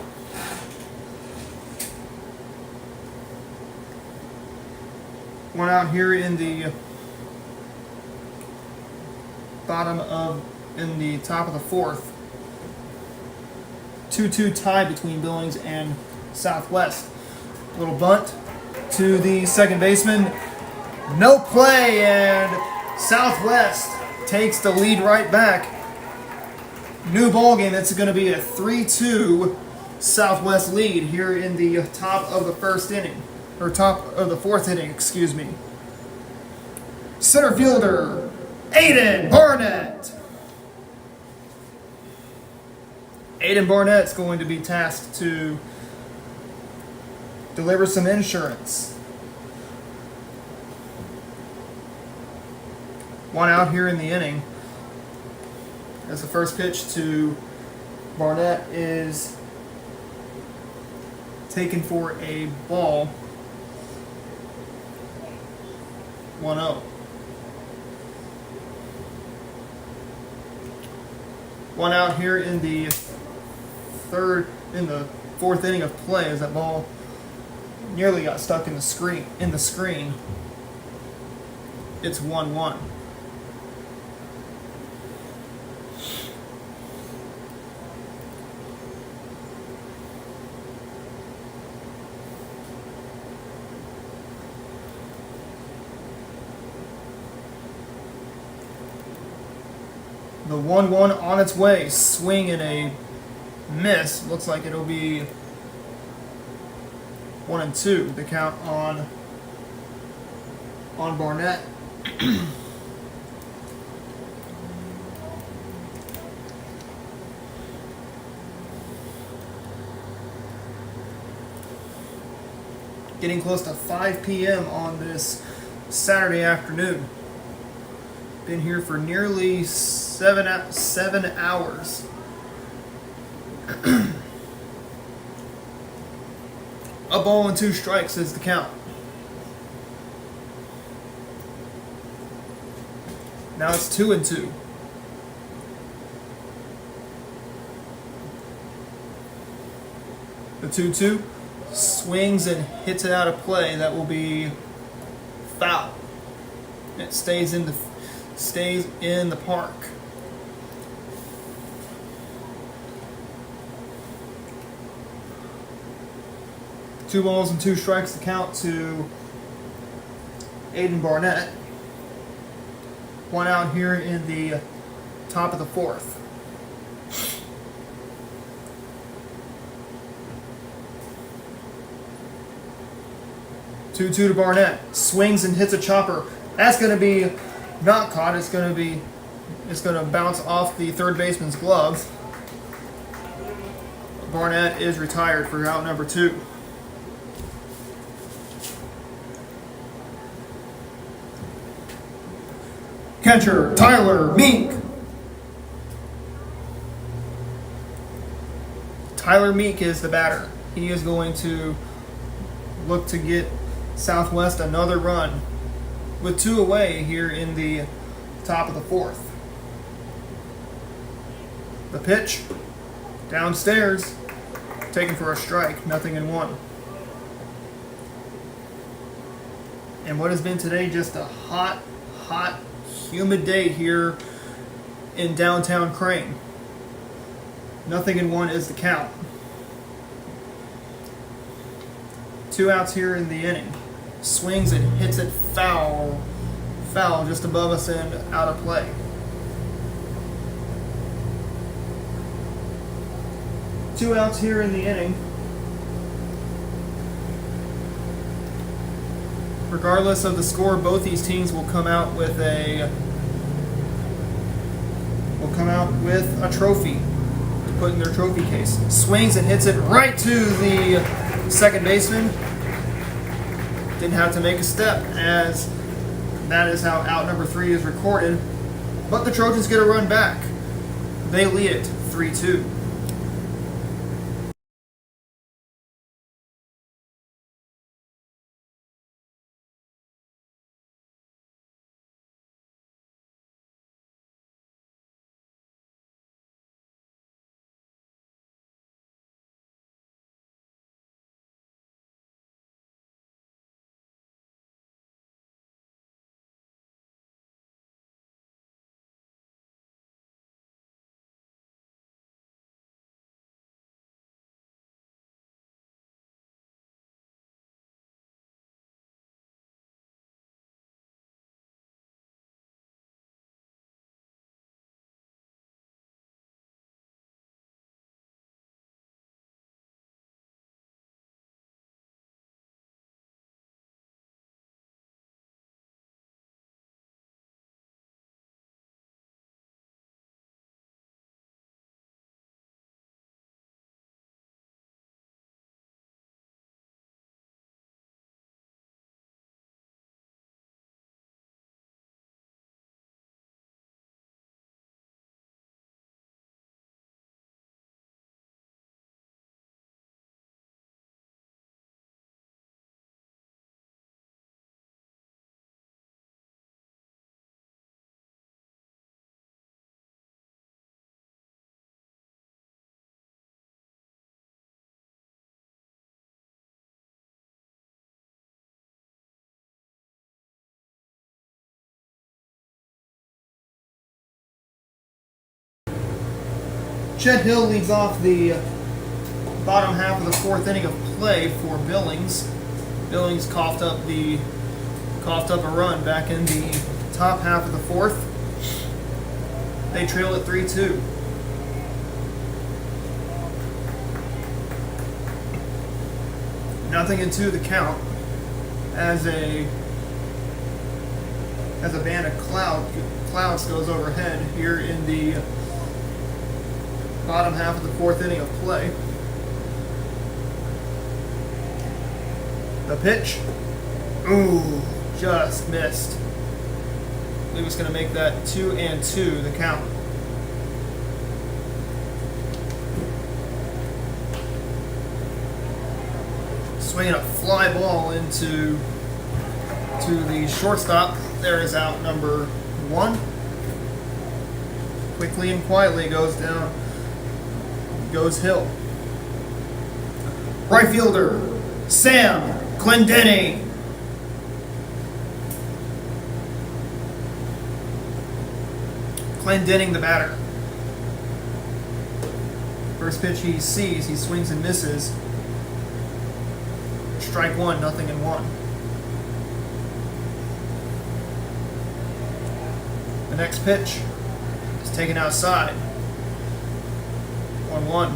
One out here in the top of the fourth. 2-2 tie between Billings and Southwest. Little bunt to the second baseman. No play, and Southwest takes the lead right back. New ball game. That's going to be a 3-2 Southwest lead here in the top of the first inning. Or top of the fourth inning, excuse me. Center fielder, Aiden Barnett. Aiden Barnett's going to be tasked to deliver some insurance. One out here in the inning. As the first pitch to Barnett is taken for a ball. 1-0. One out here in the fourth inning of play as that ball nearly got stuck in the screen. It's 1-1. The 1-1 on its way. Swing and a miss. Looks like it'll be 1-2. The count on Barnett. getting close to 5 p.m. on this Saturday afternoon. Been here for nearly 7 hours. A ball and 2 strikes is the count. Now it's 2-2. The 2-2 swings and hits it out of play. That will be foul. It stays in the park. Two balls and 2 strikes to count to Aiden Barnett. 1 out here in the top of the 4th. Two to Barnett. Swings and hits a chopper. That's going to be not caught. It's going to bounce off the third baseman's glove. Barnett is retired for out number 2. Catcher Tyler Meek. Tyler Meek is the batter. He is going to look to get Southwest another run with 2 away here in the top of the 4th. The pitch downstairs, taken for a strike, 0-1. And what has been today just a hot, humid day here in downtown Crane. 0-1 is the count. 2 outs here in the inning. Swings and hits it foul just above us and out of play. Two outs here in the inning. Regardless of the score, both these teams will come out with a trophy to put in their trophy case. Swings and hits it right to the second baseman. Didn't have to make a step, as that is how out number 3 is recorded. But the Trojans get a run back. They lead it 3-2. Chet Hill leads off the bottom half of the 4th inning of play for Billings. Billings coughed up a run back in the top half of the 4th. They trail at 3-2. Nothing into the count as a band of clouds goes overhead here in the bottom half of the 4th inning of play. The pitch. Ooh, just missed. He was going to make that 2-2, the count. Swinging a fly ball into the shortstop. There is out number 1. Quickly and quietly goes down. Goes Hill. Right fielder, Sam Glendenning. Glendenning, the batter. First pitch he sees, he swings and misses. Strike 1, 0-1. The next pitch is taken outside. 1-1.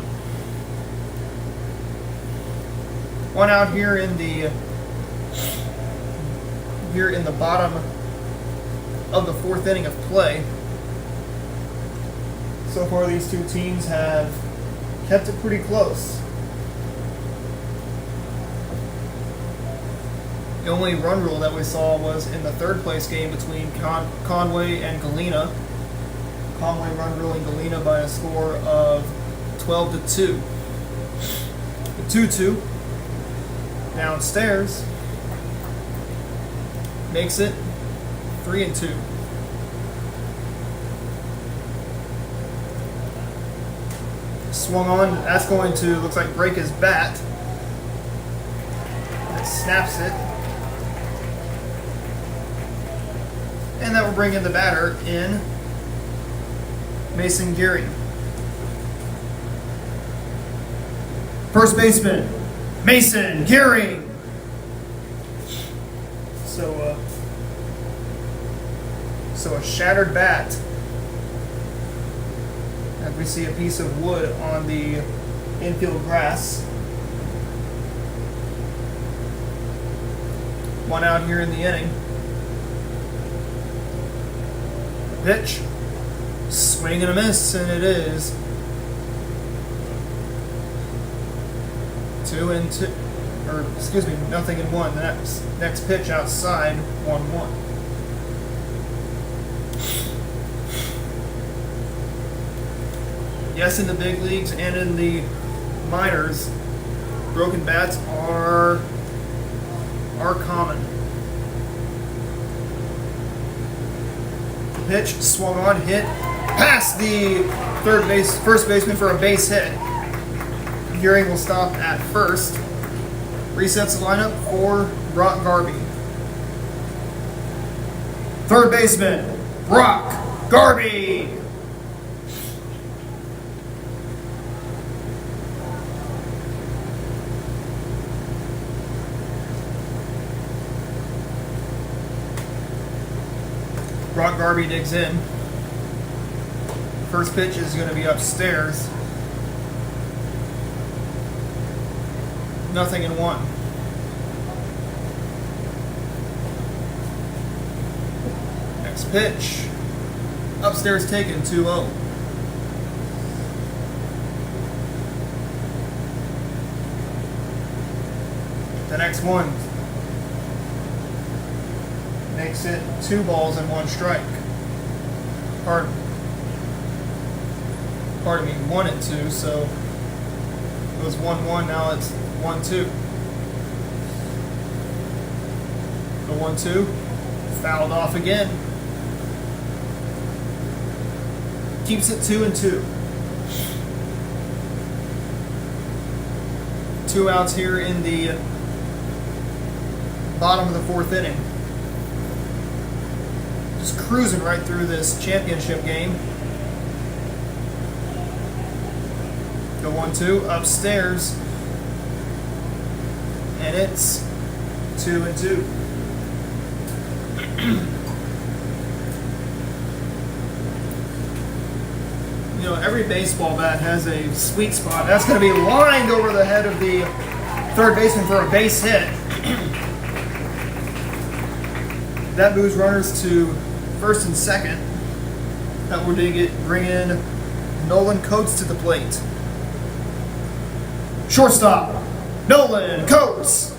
One out here in the bottom of the 4th inning of play. So far, these two teams have kept it pretty close. The only run rule that we saw was in the 3rd place game between Conway and Galena. Conway run ruling Galena by a score of 12-2. The 2-2 downstairs makes it 3-2. Swung on, that's going to, looks like, break his bat. It snaps it. And that will bring in the batter in Mason Geary. First baseman, Mason Geary. So a shattered bat. And we see a piece of wood on the infield grass. One out here in the inning. Pitch. Swing and a miss, and it is 2-2. Or, excuse me, 0-1. The next pitch outside, 1-1. Yes, in the big leagues and in the minors, broken bats are common. Pitch, swung on, hit, past the first baseman for a base hit. Gearing will stop at first. Resets the lineup for Brock Garby. Third baseman, Brock Garby. Brock Garby digs in. First pitch is going to be upstairs. 0-1. Next pitch. Upstairs taken, 2-0. The next one makes it 2 balls and 1 strike. Pardon me, 1-2, so it was 1-1, now it's 1-2. The 1-2, fouled off again. Keeps it 2-2. 2 outs here in the bottom of the 4th inning. Just cruising right through this championship game. The 1-2 upstairs, and it's 2-2. You know, every baseball bat has a sweet spot. That's going to be lined over the head of the third baseman for a base hit. That moves runners to first and second. That will bring in Nolan Coates to the plate. Shortstop, Nolan Coates.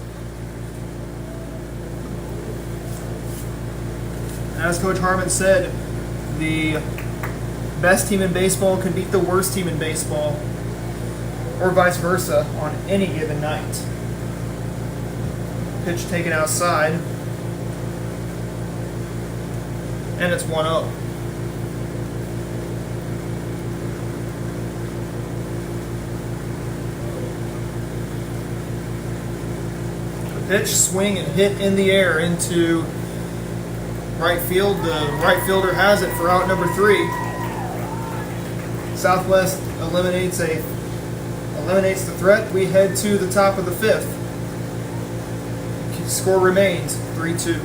as Coach Harmon said, the best team in baseball can beat the worst team in baseball, or vice versa, on any given night. Pitch taken outside, and it's 1-0. The pitch, swing, and hit in the air into right field. The right fielder has it for out number 3. Southwest eliminates the threat. We head to the top of the 5th. Score remains 3-2.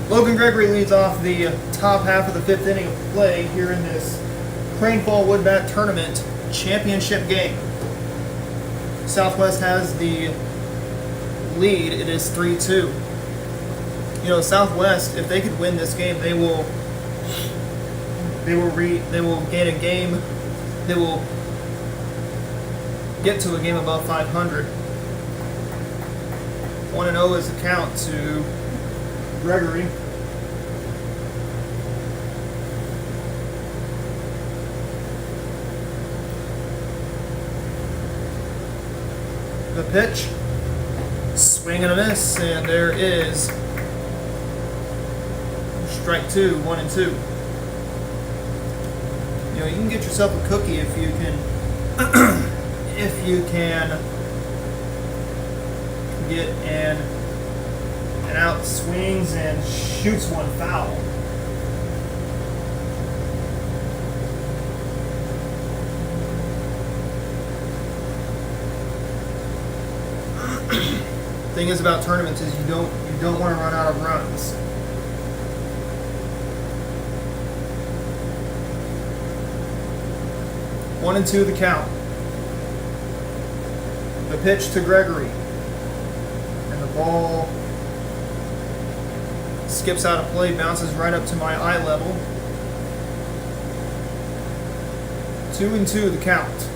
Logan Gregory leads off the top half of the 5th inning of play here in this Crane Fall Wood Bat Tournament championship game. Southwest has the lead. It is 3-2. You know, Southwest, if they could win this game, they will gain a game. They will get to a game above 500. 1-0 is the count to Gregory. The pitch, swing and a miss, and there is strike 2, 1-2. You know, you can get yourself a cookie if you can get an out, swings and shoots one foul. Thing is about tournaments is you don't want to run out of runs. One and two the count. The pitch to Gregory, and the ball skips out of play, bounces right up to my eye level. 2-2 the count.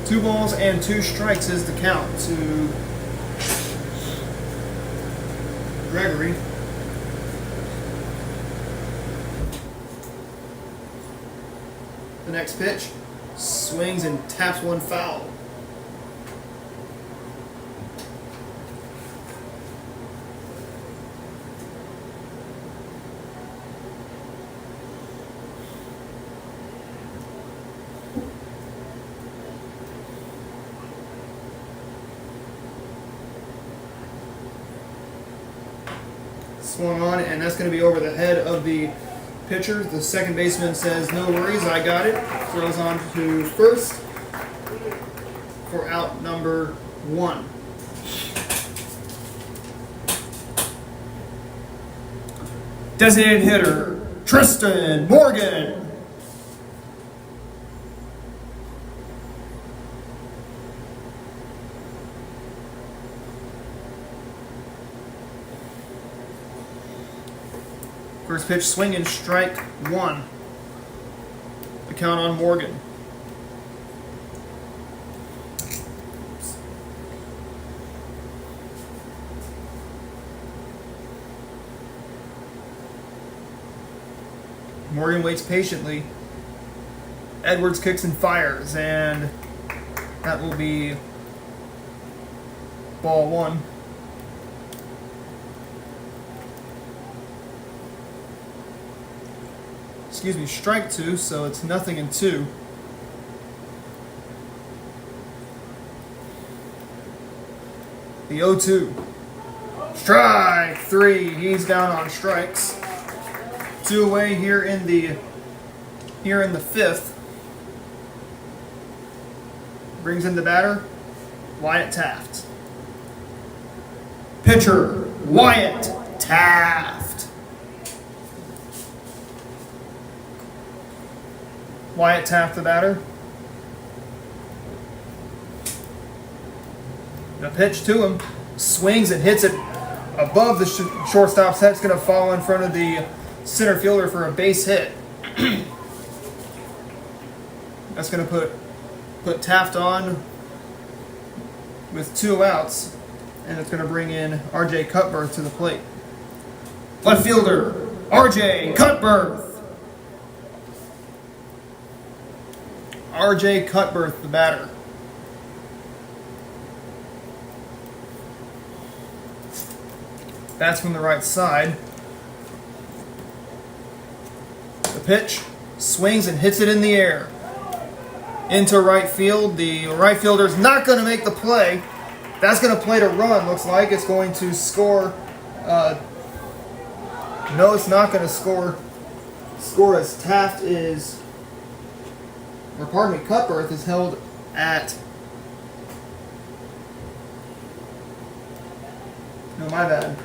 Two balls and 2 strikes is the count to Gregory. The next pitch, swings and taps one foul. Swung on, and that's going to be over the head of the pitcher. The second baseman says, "No worries, I got it." Throws on to first for out number 1. Designated hitter, Tristan Morgan. First pitch, swinging, strike 1. The count on Morgan. Morgan waits patiently. Edwards kicks and fires, and that will be ball 1. Excuse me, strike 2, so it's 0-2. The 0-2. Strike 3. He's down on strikes. 2 away here in the 5th. Brings in the batter, Wyatt Taft. Pitcher, Wyatt Taft. Wyatt Taft, the batter. The pitch to him, swings and hits it above the shortstop's head. It's going to fall in front of the center fielder for a base hit. That's going to put Taft on with 2 outs, and it's going to bring in R.J. Cutbirth to the plate. Left fielder, R.J. Cutbirth. R.J. Cutbirth, the batter. Bats from the right side. The pitch, swings and hits it in the air. Into right field. The right fielder's not going to make the play. That's going to play to run, looks like. It's going to score. No, it's not going to score. Score as Taft is... Or pardon me, Cutbirth is held at... No, my bad.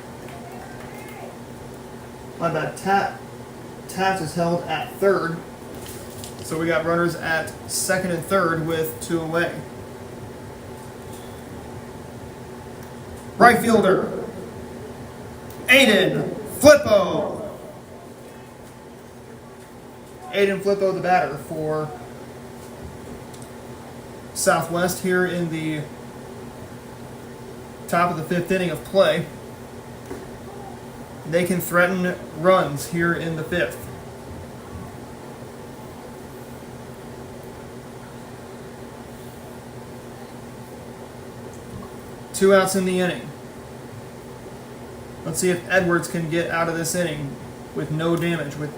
My bad. Taft is held at third. So we got runners at second and third with 2 away. Right fielder, Aiden Flippo. Aiden Flippo, the batter for Southwest here in the top of the 5th inning of play. They can threaten runs here in the 5th. Two outs in the inning. Let's see if Edwards can get out of this inning with no damage, with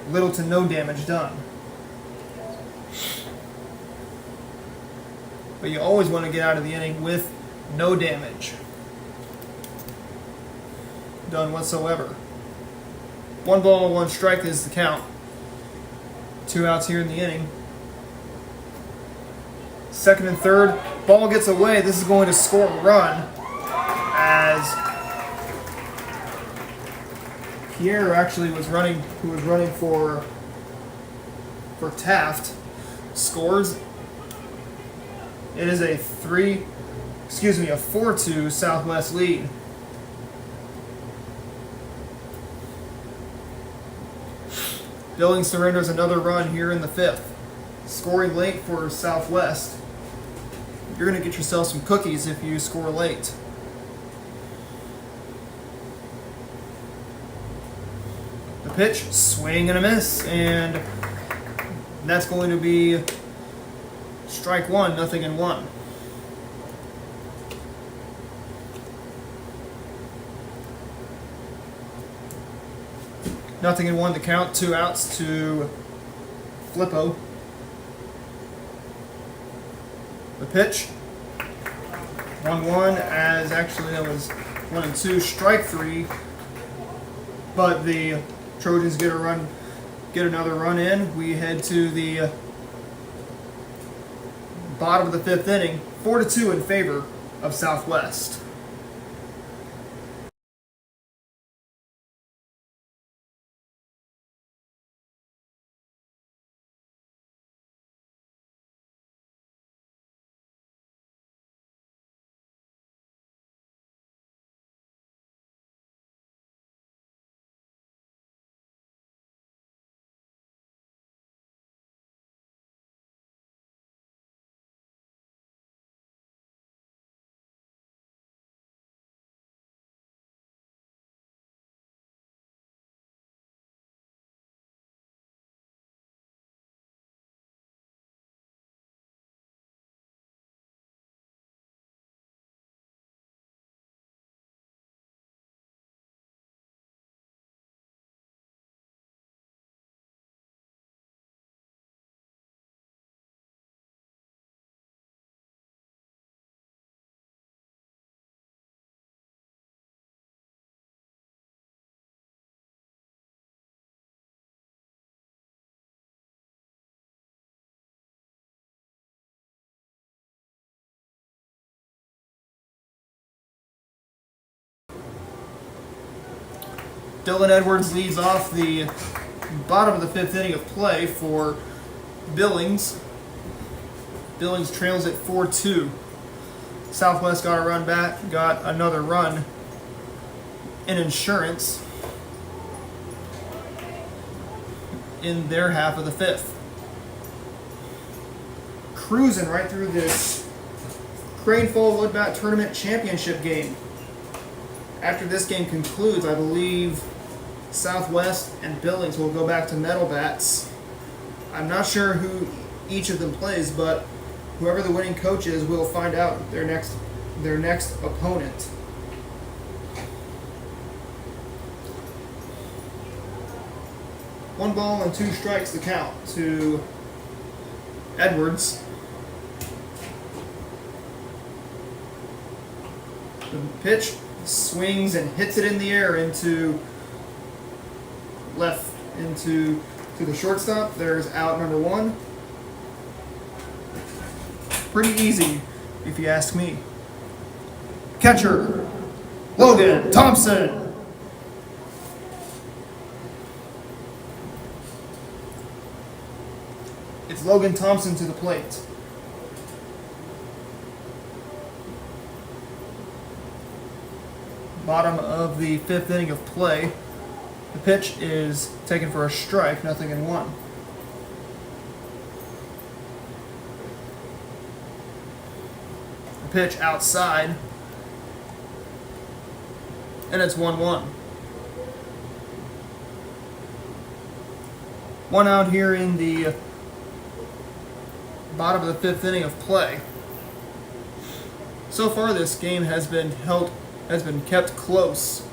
little to no damage done. But you always want to get out of the inning with no damage done whatsoever. 1 ball, 1 strike is the count. 2 outs here in the inning. Second and third, ball gets away. This is going to score a run as Pierre actually was running, who was running for Taft, scores. It is a 4-2 Southwest lead. Billings surrenders another run here in the 5th. Scoring late for Southwest. You're going to get yourself some cookies if you score late. The pitch, swing and a miss, and And that's going to be strike one, 0-1. Nothing in one to count, 2 outs to Flippo. The pitch. 1-1, as actually that was 1-2, strike 3. But the Trojans get another run in. We head to the bottom of the 5th inning, 4-2 in favor of Southwest. Dylan Edwards leads off the bottom of the 5th inning of play for Billings. Billings trails at 4-2. Southwest got a run back, got another run in insurance in their half of the 5th. Cruising right through this Crane Fall Wood Bat Tournament Championship game. After this game concludes, I believe Southwest and Billings will go back to metal bats. I'm not sure who each of them plays, but whoever the winning coach is will find out their next opponent. One ball and 2 strikes to count to Edwards. The pitch swings and hits it in the air into left, to the shortstop. There's out number 1. Pretty easy, if you ask me. Catcher, Logan Thompson. It's Logan Thompson to the plate. Bottom of the 5th inning of play. The pitch is taken for a strike, 0-1. The pitch outside, and it's 1-1. 1 out here in the bottom of the 5th inning of play. So far, this game has been kept close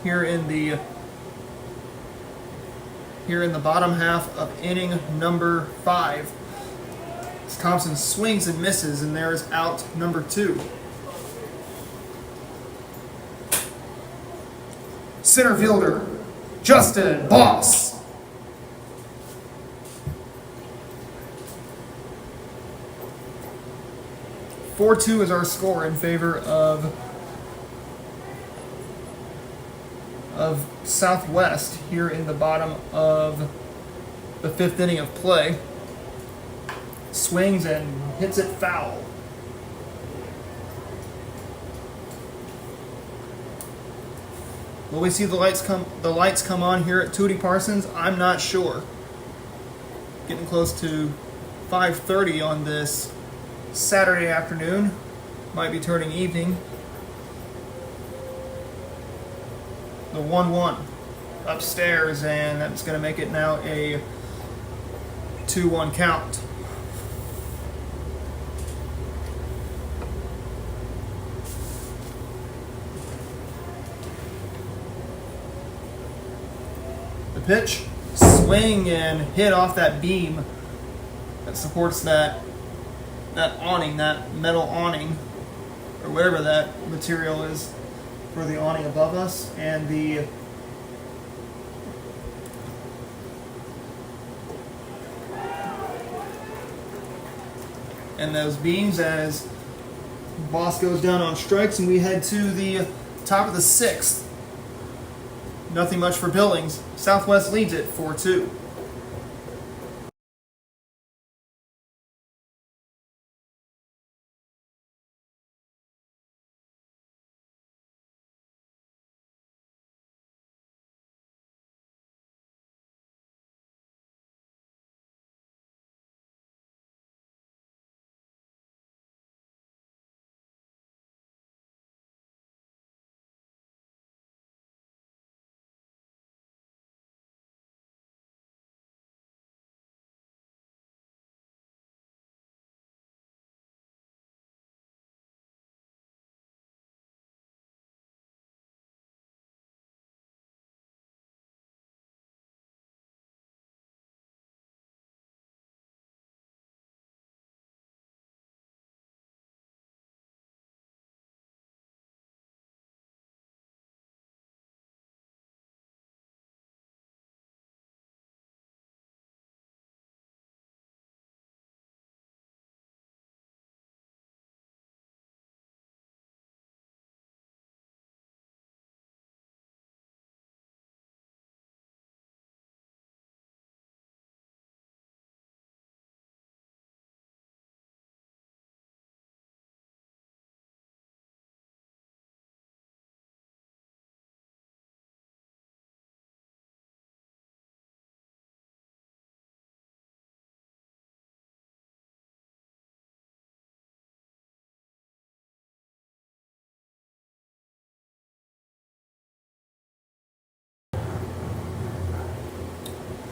here in the bottom half of inning number 5. Thompson swings and misses, and there's out number 2. Center fielder, Justin Boss. "4-2 is our score in favor of Southwest here in the bottom of the 5th inning of play. Swings and hits it foul. Will we see the lights come on here at Tootie Parsons? I'm not sure. Getting close to 5:30 on this Saturday afternoon. Might be turning evening. The 1-1 upstairs, and that's going to make it now a 2-1 count. The pitch, swing and hit off that beam that supports that awning, that metal awning, or whatever that material is for the awning above us, and those beams as Boss goes down on strikes, and we head to the top of the 6th. Nothing much for Billings. Southwest leads it 4-2.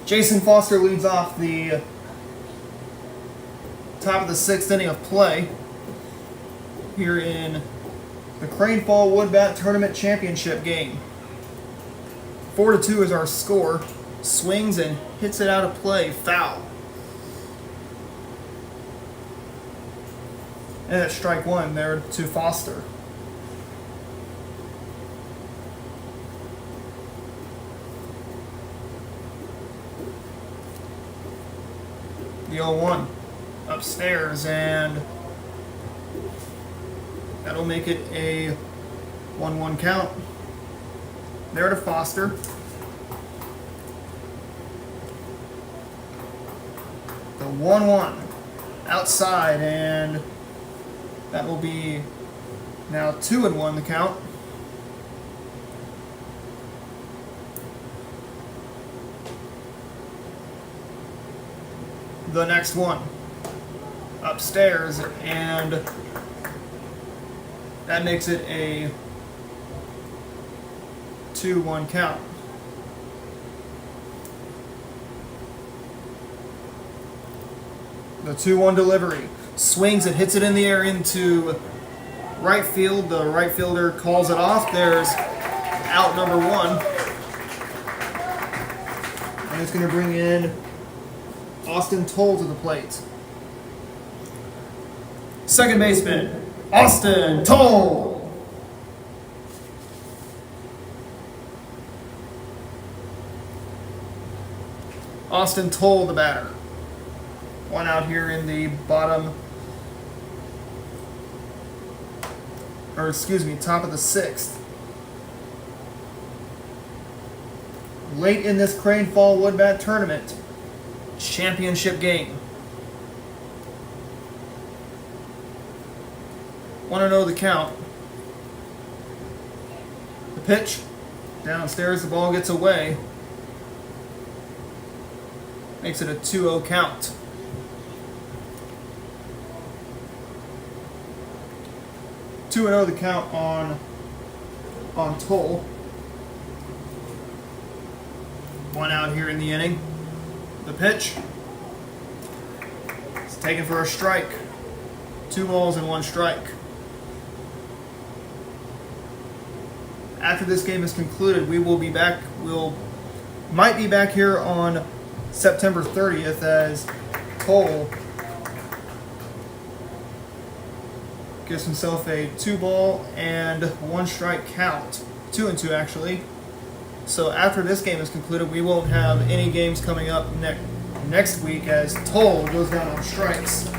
Jason Foster leads off the top of the 6th inning of play here in the Crane Fall Wood Bat Tournament Championship game. 4-2 is our score. Swings and hits it out of play, foul. And that's strike 1 there to Foster. The 0-1 upstairs, and that'll make it a 1-1 count. There to Foster. The 1-1 outside, and that will be now 2-1 the count. The next one upstairs, and that makes it a 2-1 count. The 2-1 delivery. Swings it, hits it in the air into right field. The right fielder calls it off. There's out number 1. And it's going to bring in Austin Toll to the plate. Second baseman, Austin Toll. Austin Toll, the batter. One out here in the top of the 6th. Late in this Crane Fall Wood Bat Tournament Championship game. Want to know the count. The pitch. Downstairs, the ball gets away. Makes it a 2-0 count. Two and 0 the count on Toll. One out here in the inning. The pitch. taken for a strike. 2 balls and 1 strike. After this game is concluded, we will be back. Might be back here on September 30th as Cole gives himself a 2-ball and 1 strike count. 2-2 actually. So after this game is concluded, we won't have any games coming up next week as Toll goes down on strikes.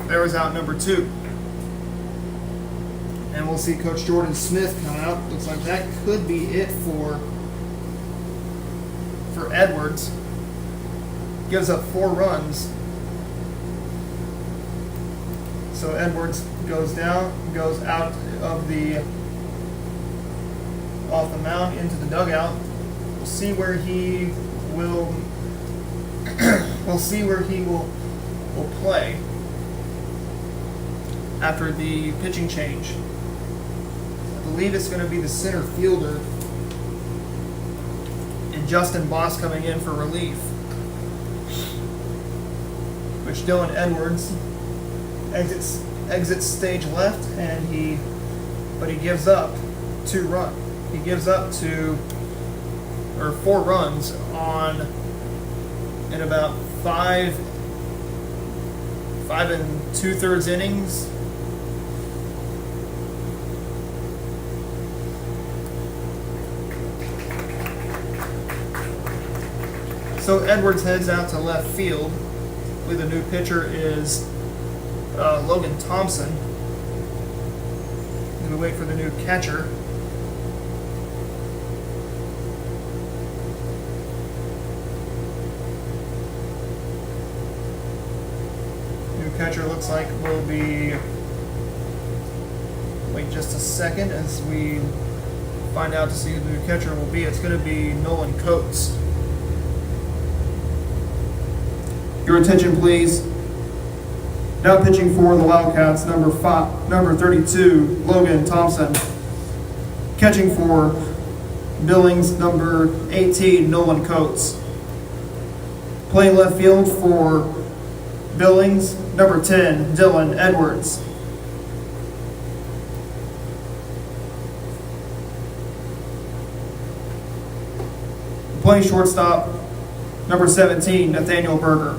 There was out number 2. And we'll see Coach Jordan Smith come out. Looks like that could be it for Edwards. Gives up 4 runs. So Edwards goes out off the mound into the dugout. We'll see where he will will play after the pitching change. I believe it's going to be the center fielder and Justin Boss coming in for relief. Which Dylan Edwards exits stage left, and he gives up 2 runs. He gives up 4 runs in about 5 2/3 innings. So Edwards heads out to left field. I believe the new pitcher is Logan Thompson. And we wait for the new catcher. New catcher looks like will be. Wait just a second as we find out to see who the new catcher will be. It's going to be Nolan Coates. Your attention, please. Now pitching for the Wildcats, number 32, Logan Thompson. Catching for Billings, number 18, Nolan Coates. Playing left field for Billings, number 10, Dylan Edwards. Playing shortstop, number 17, Nathaniel Berger.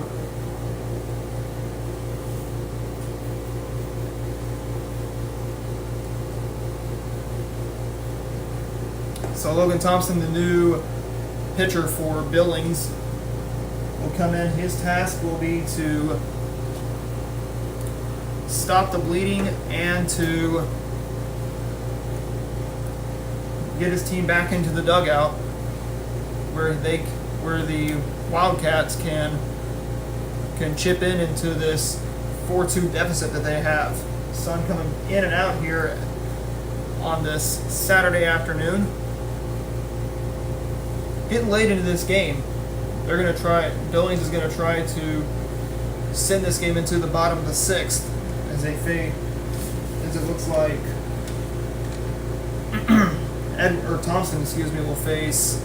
So Logan Thompson, the new pitcher for Billings, will come in. His task will be to stop the bleeding and to get his team back into the dugout where the Wildcats can chip into this 4-2 deficit that they have. Sun coming in and out here on this Saturday afternoon. Getting late into this game, Billings is going to try to send this game into the bottom of the 6th as it looks like Thompson, will face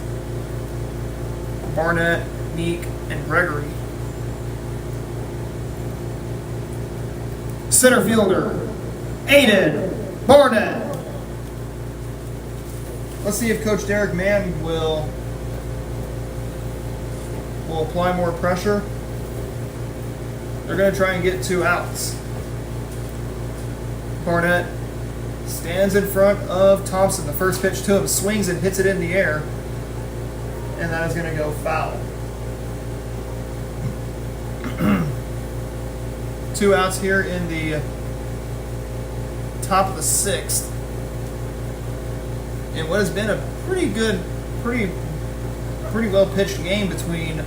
Barnett, Meek, and Gregory. Center fielder, Aiden Barnett. Let's see if Coach Derek Mann will apply more pressure. They're going to try and get 2 outs. Barnett stands in front of Thompson. The first pitch to him swings and hits it in the air, and that is going to go foul. 2 outs here in the top of the 6th. In what has been a pretty well pitched game between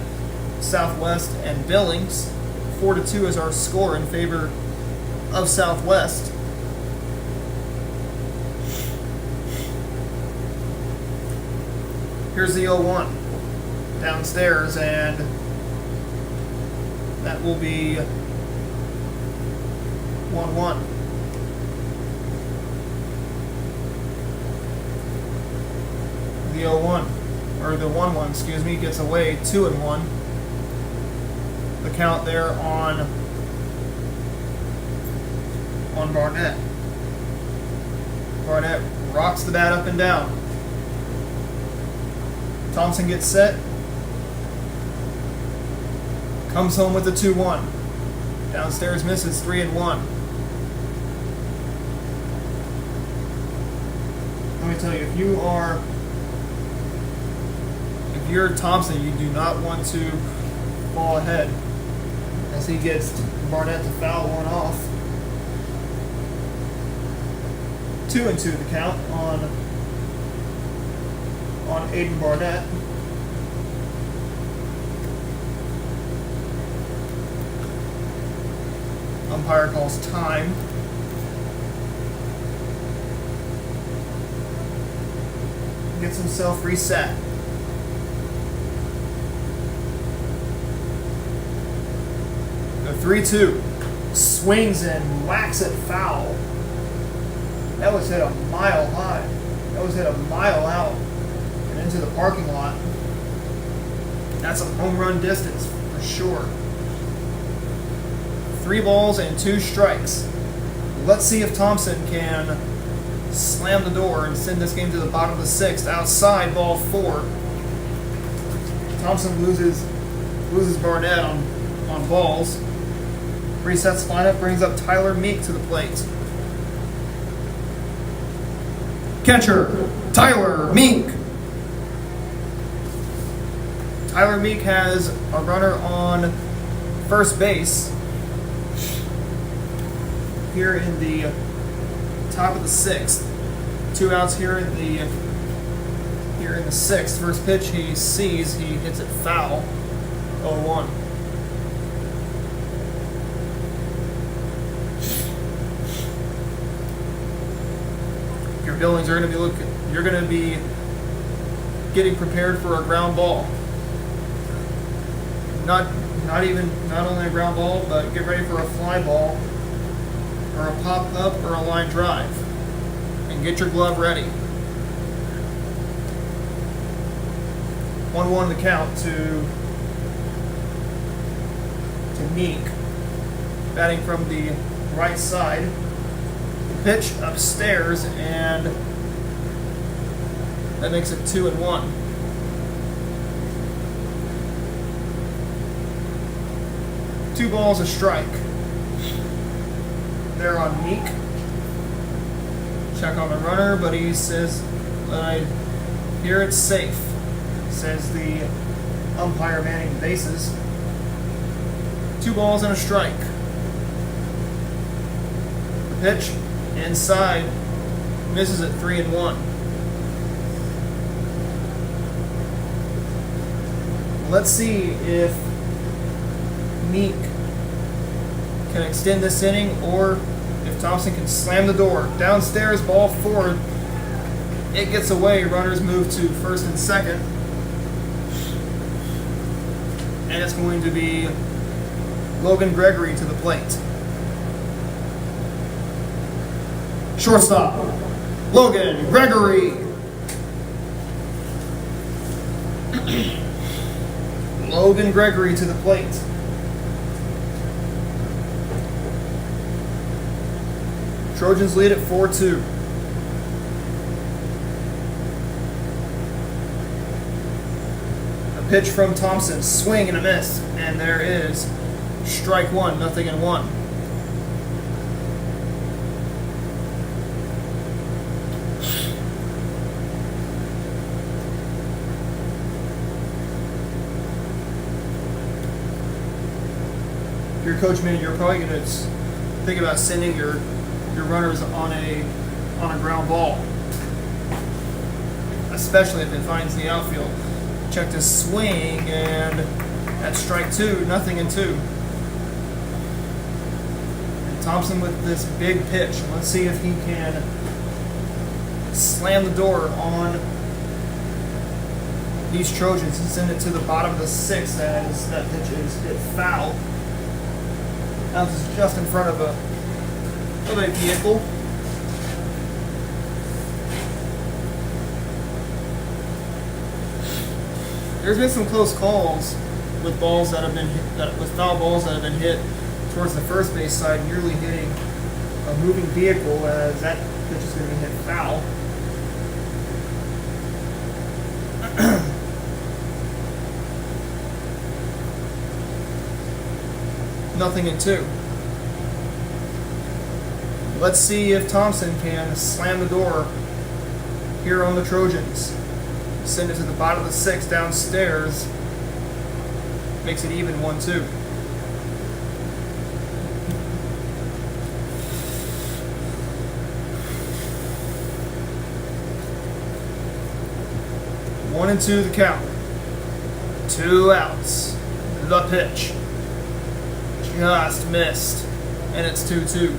Southwest and Billings. 4-2 is our score in favor of Southwest. Here's the 0-1 downstairs, and that will be 1-1. The 0-1, or the 1-1, gets away 2-1. the count there on Barnett. Barnett rocks the bat up and down. Thompson gets set. Comes home with a 2-1. Downstairs misses 3-1. Let me tell you, if you're Thompson, you do not want to fall ahead as he gets Barnett to foul one off. 2-2 the count on Aiden Barnett. Umpire calls time. Gets himself reset. The 3-2 swings and whacks it foul. That was hit a mile high. That was hit a mile out and into the parking lot. That's a home run distance for sure. 3 balls and 2 strikes. Let's see if Thompson can slam the door and send this game to the bottom of the 6th. Outside, ball 4. Thompson loses Barnett on balls. Resets lineup, brings up Tyler Meek to the plate. Catcher, Tyler Meek. Tyler Meek has a runner on first base here in the top of the 6th. 2 outs here in the 6th. First pitch he sees, he hits it foul. 0-1. Your Billings are going to be you're going to be getting prepared for a ground ball. Not only a ground ball, but get ready for a fly ball or a pop up or a line drive. And get your glove ready. 1-1 the count to Meek. Batting from the right side. Pitch upstairs, and that makes it 2-1. Two balls a strike. There on Meek. Check on the runner, but he says, I hear it's safe, says the umpire manning the bases. 2 balls and a strike. The pitch inside misses at 3-1. Let's see if Meek can extend this inning or if Thompson can slam the door. Downstairs, ball 4. It gets away. Runners move to first and second. And it's going to be Logan Gregory to the plate. Shortstop, Logan Gregory. Logan Gregory to the plate. Trojans lead at 4-2. A pitch from Thompson, swing and a miss, and there is strike 1, 0-1. If you're Coach Man, you're probably going to think about sending your runners on a ground ball, especially if it finds the outfield. Check to swing, and that's strike 2, 0-2. And Thompson with this big pitch. Let's see if he can slam the door on these Trojans and send it to the bottom of the 6th as that pitch is hit foul. Bounces just in front of a vehicle. There's been some close calls with balls that have been with foul balls that have been hit towards the first base side, nearly hitting a moving vehicle, as that pitch is going to be hit foul. Nothing in 2. Let's see if Thompson can slam the door here on the Trojans. Send it to the bottom of the 6th downstairs. Makes it even 1-2. One and 2 the count. 2 outs. The pitch. Just missed. And it's 2-2.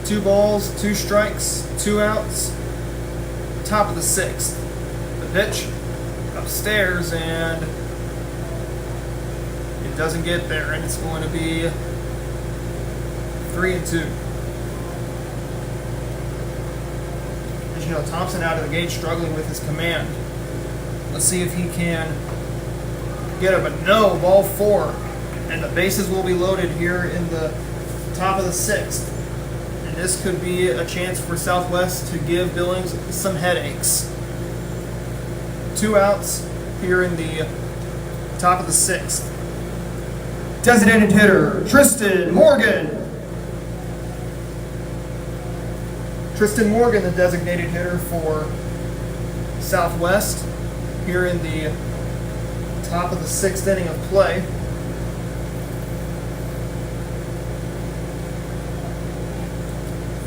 Two balls, 2 strikes, 2 outs. Top of the 6th. The pitch upstairs, and it doesn't get there, and it's going to be 3-2. As you know, Thompson out of the gate struggling with his command. Let's see if he can get it, but no, ball 4, and the bases will be loaded here in the top of the 6th. And this could be a chance for Southwest to give Billings some headaches. 2 outs here in the top of the 6th. Designated hitter, Tristan Morgan. Tristan Morgan, the designated hitter for Southwest, here in the top of the 6th inning of play.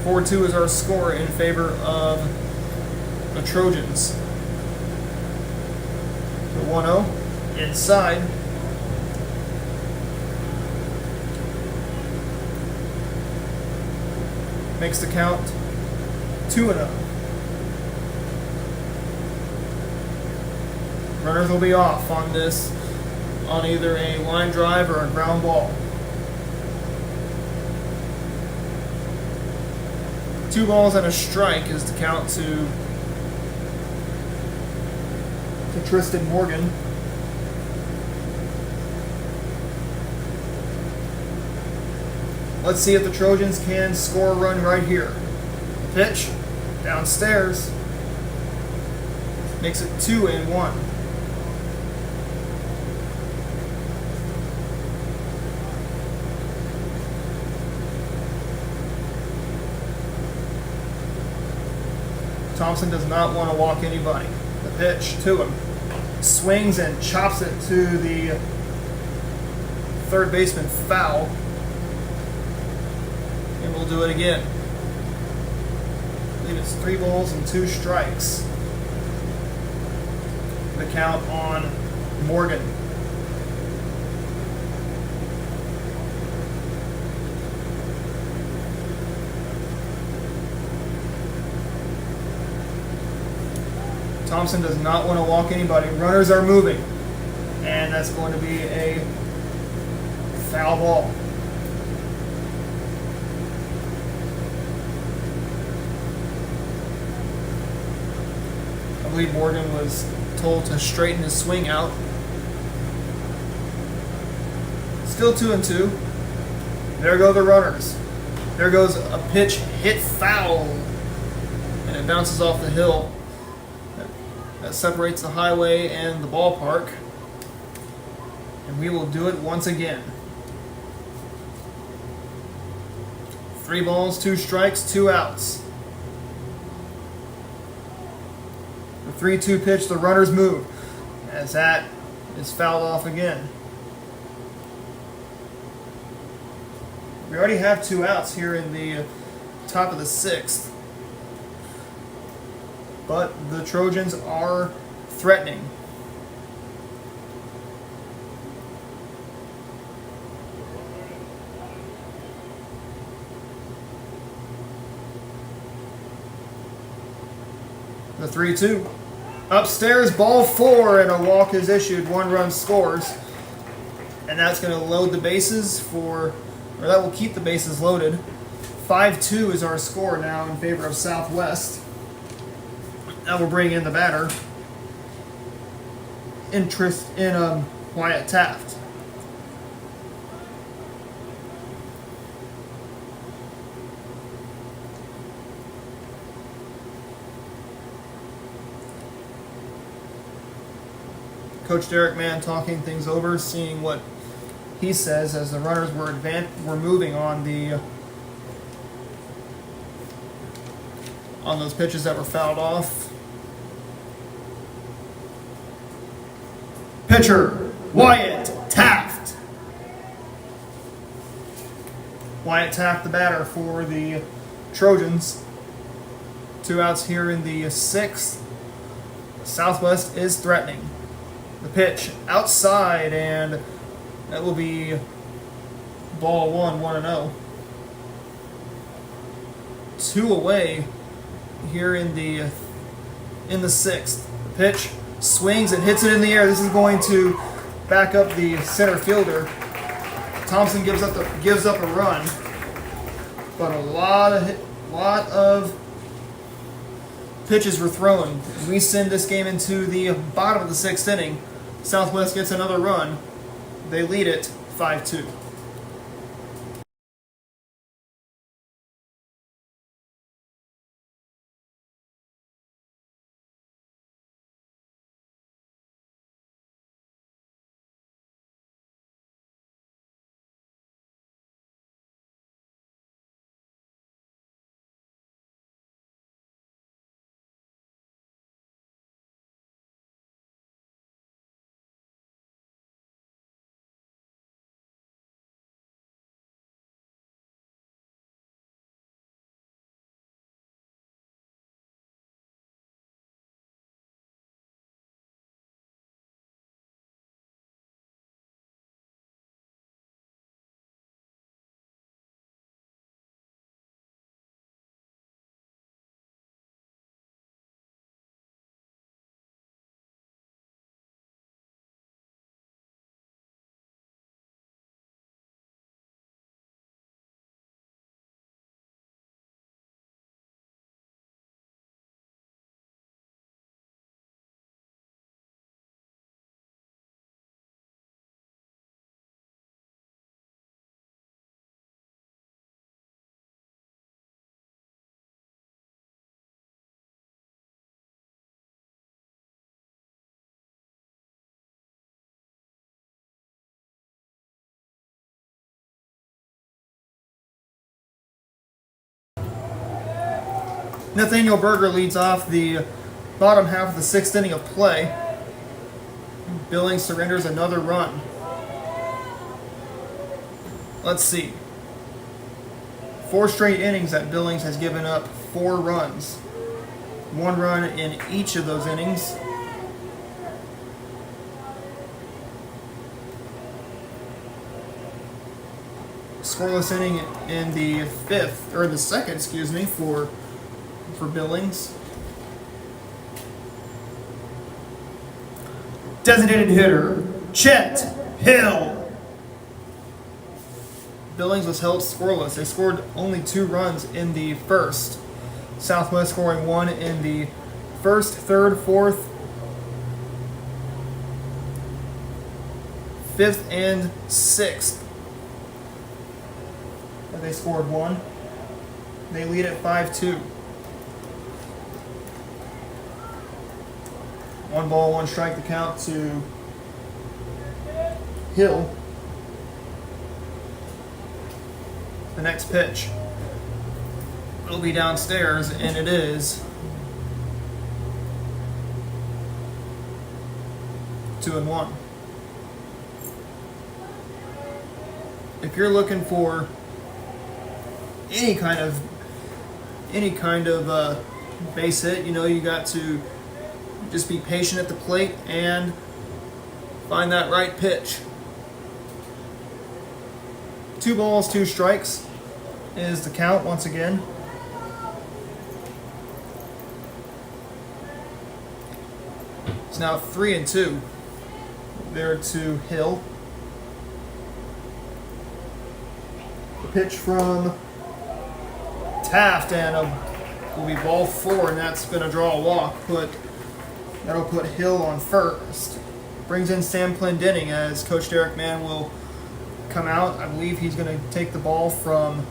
(4-2) is our score in favor of the Trojans. The 1-0 inside. Makes the count 2-0. Runners will be off on this, on either a line drive or a ground ball. 2 balls and a strike is the count to Tristan Morgan. Let's see if the Trojans can score a run right here. Pitch downstairs makes it 2-1. Thompson does not want to walk anybody. The pitch to him. Swings and chops it to the third baseman, foul. And we'll do it again. I believe it's 3 balls and 2 strikes. The count on Morgan. Thompson does not want to walk anybody. Runners are moving. And that's going to be a foul ball. I believe Morgan was told to straighten his swing out. Still 2-2. There go the runners. There goes a pitch hit foul. And it bounces off the hill. That separates the highway and the ballpark. And we will do it once again. 3 balls, 2 strikes, 2 outs. The 3-2 pitch, the runners move. As that is fouled off again. We already have 2 outs here in the top of the 6th. But the Trojans are threatening. The 3-2. Upstairs, ball 4, and a walk is issued. 1 run scores. And that's going to load the bases or that will keep the bases loaded. 5-2 is our score now in favor of Southwest. That will bring in the batter. Interest in Wyatt Taft. Coach Derek Mann talking things over, seeing what he says as the runners were moving on those pitches that were fouled off. Pitcher Wyatt Taft. Wyatt Taft, the batter for the Trojans. 2 outs here in the 6th. Southwest is threatening. The pitch outside, and that will be ball 1, 1-0. 2 away here in the 6th. The pitch swings and hits it in the air. This is going to back up the center fielder. Thompson gives up a run, but a lot of pitches were thrown. We send this game into the bottom of the 6th inning. Southwest gets another run. They lead it 5-2. Nathaniel Berger leads off the bottom half of the 6th inning of play. Billings surrenders another run. Let's see. 4 straight innings that Billings has given up 4 runs. 1 run in each of those innings. Scoreless inning in the 2nd, for Billings. Designated hitter, Chet Hill. Billings was held scoreless. They scored only 2 runs in the 1st. Southwest scoring 1 in the 1st, 3rd, 4th, 5th, and 6th. They scored 1. They lead at 5-2. 1 ball, 1 strike, the count to Hill. The next pitch will be downstairs, and it is 2-1. If you're looking for any kind of base hit, you got to just be patient at the plate and find that right pitch. 2 balls, 2 strikes is the count once again. It's now 3-2 there to Hill. The pitch from Taft, and a will be ball 4, and that's going to draw a walk. That'll put Hill on first. Brings in Sam Clendenning as Coach Derek Mann will come out. I believe he's going to take the ball from.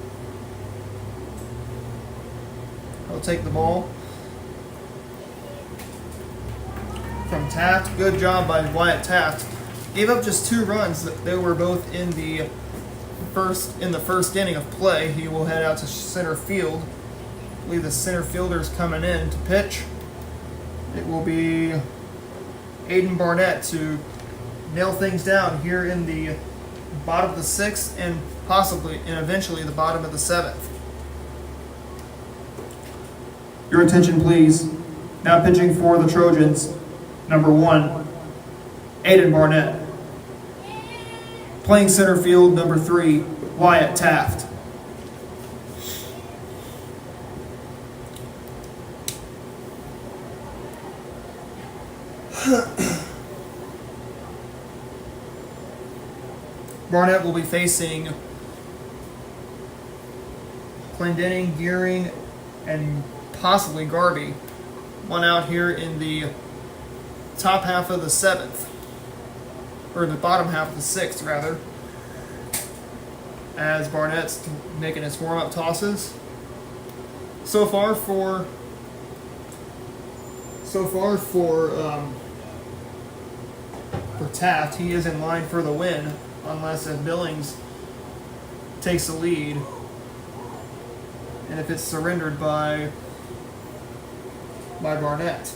He'll take the ball from Taft. Good job by Wyatt Taft. Gave up just 2 runs. They were both in the first inning of play. He will head out to center field. I believe the center fielder's coming in to pitch. It will be Aiden Barnett to nail things down here in the bottom of the 6th and eventually the bottom of the 7th. Your attention, please. Now pitching for the Trojans, number 1, Aiden Barnett. Playing center field, number 3, Wyatt Taft. Barnett will be facing Clendenning, Gearing, and possibly Garvey. One out here in the top half of the 7th. Or the bottom half of the 6th, rather. As Barnett's making his warm-up tosses. So far for Taft, he is in line for the win, unless if Billings takes the lead, and if it's surrendered by Barnett.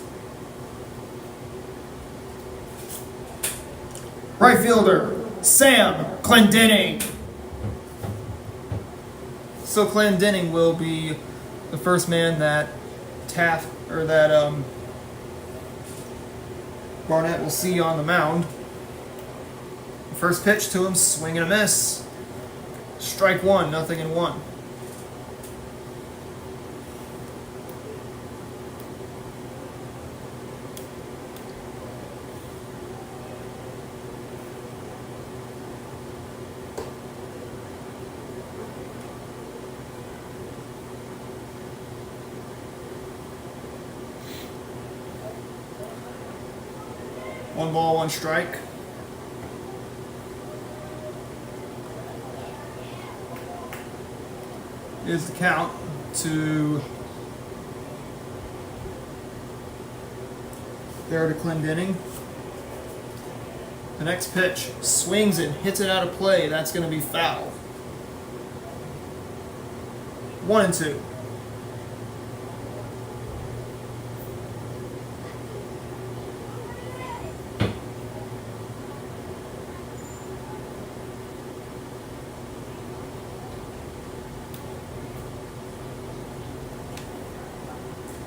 Right fielder, Sam Clendenning. So Clendenning will be the first man that Barnett will see on the mound. First pitch to him, swing and a miss. Strike 1, 0-1. One ball, one strike. Is the count to Clendenning. The next pitch, swings it, hits it out of play. That's going to be foul. 1-2.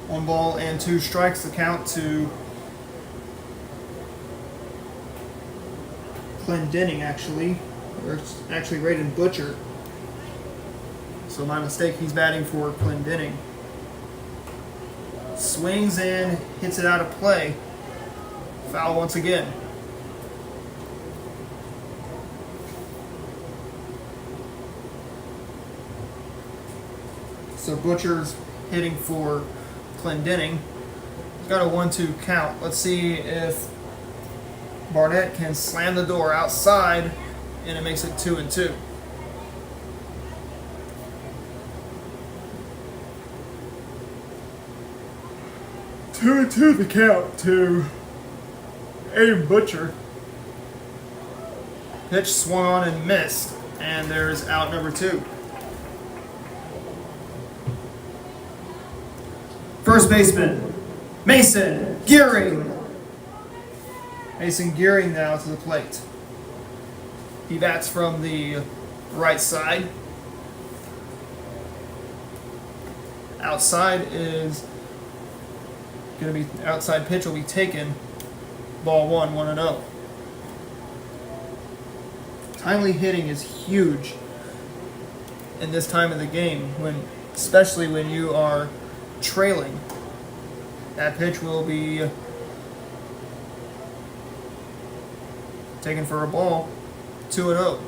One ball and 2 strikes, the count to Clendenning, actually. Or it's actually rated Butcher. So my mistake, he's batting for Clendenning. Swings in, hits it out of play. Foul once again. So Butcher's hitting for Clendenning. He's got a 1-2 count. Let's see if Barnett can slam the door outside, and it makes it 2-2. Two and two the count to Aiden Butcher. Pitch swung on and missed, and there's out number 2. First baseman, Mason Gearing. Mason Gearing now to the plate. He bats from the right side. Outside pitch will be taken. Ball 1, 1-0. Timely hitting is huge in this time of the game, especially when you are trailing. That pitch will be taken for a ball. 2-0.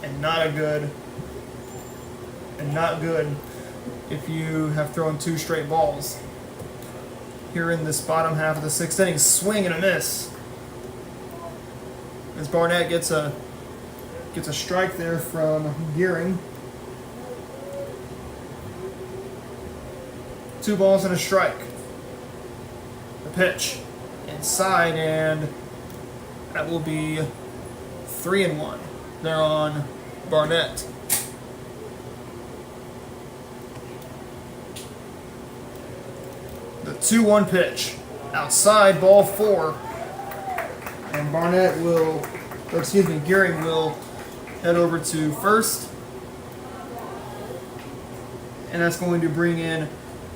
And not good if you have thrown 2 straight balls. Here in this bottom half of the 6th inning, swing and a miss. As Barnett gets a strike there from Gearing. 2 balls and a strike. The pitch inside, and that will be 3-1. They're on Barnett. The 2-1 pitch. Outside, ball 4. And Gearing will head over to first. And that's going to bring in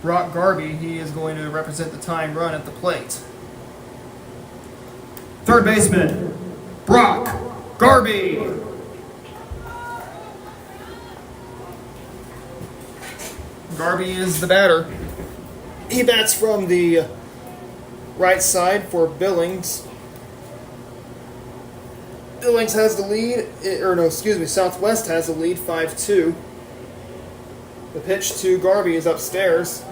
Brock Garby. He is going to represent the tying run at the plate. Third baseman, Brock Garby. Garby is the batter. He bats from the right side for Billings. Billings has the lead, Southwest has the lead, 5-2. The pitch to Garby is upstairs.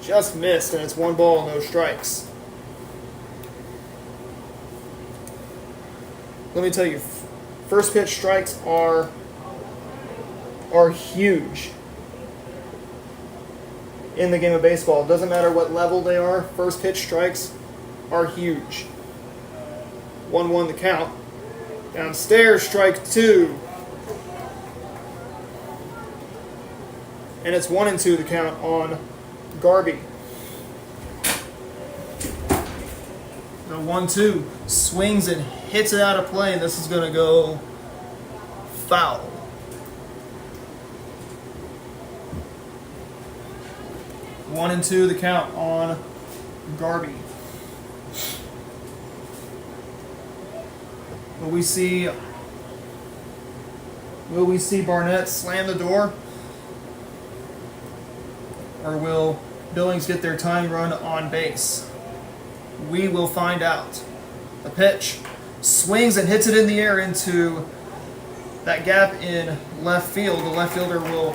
Just missed, and it's 1 ball, no strikes. Let me tell you, first pitch strikes are huge in the game of baseball. It doesn't matter what level they are, first pitch strikes are huge. 1-1 the count. Downstairs, strike 2. And it's 1-2 the count on Garby. The 1-2 swings and hits it out of play, and this is going to go foul. One and two the count on Garby. Will we see Barnett slam the door? Or will Billings get their tying run on base? We will find out. The pitch swings and hits it in the air into that gap in left field. The left fielder will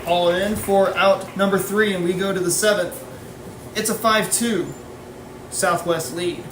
haul it in for out number 3, and we go to the 7th. It's a 5-2 Southwest lead.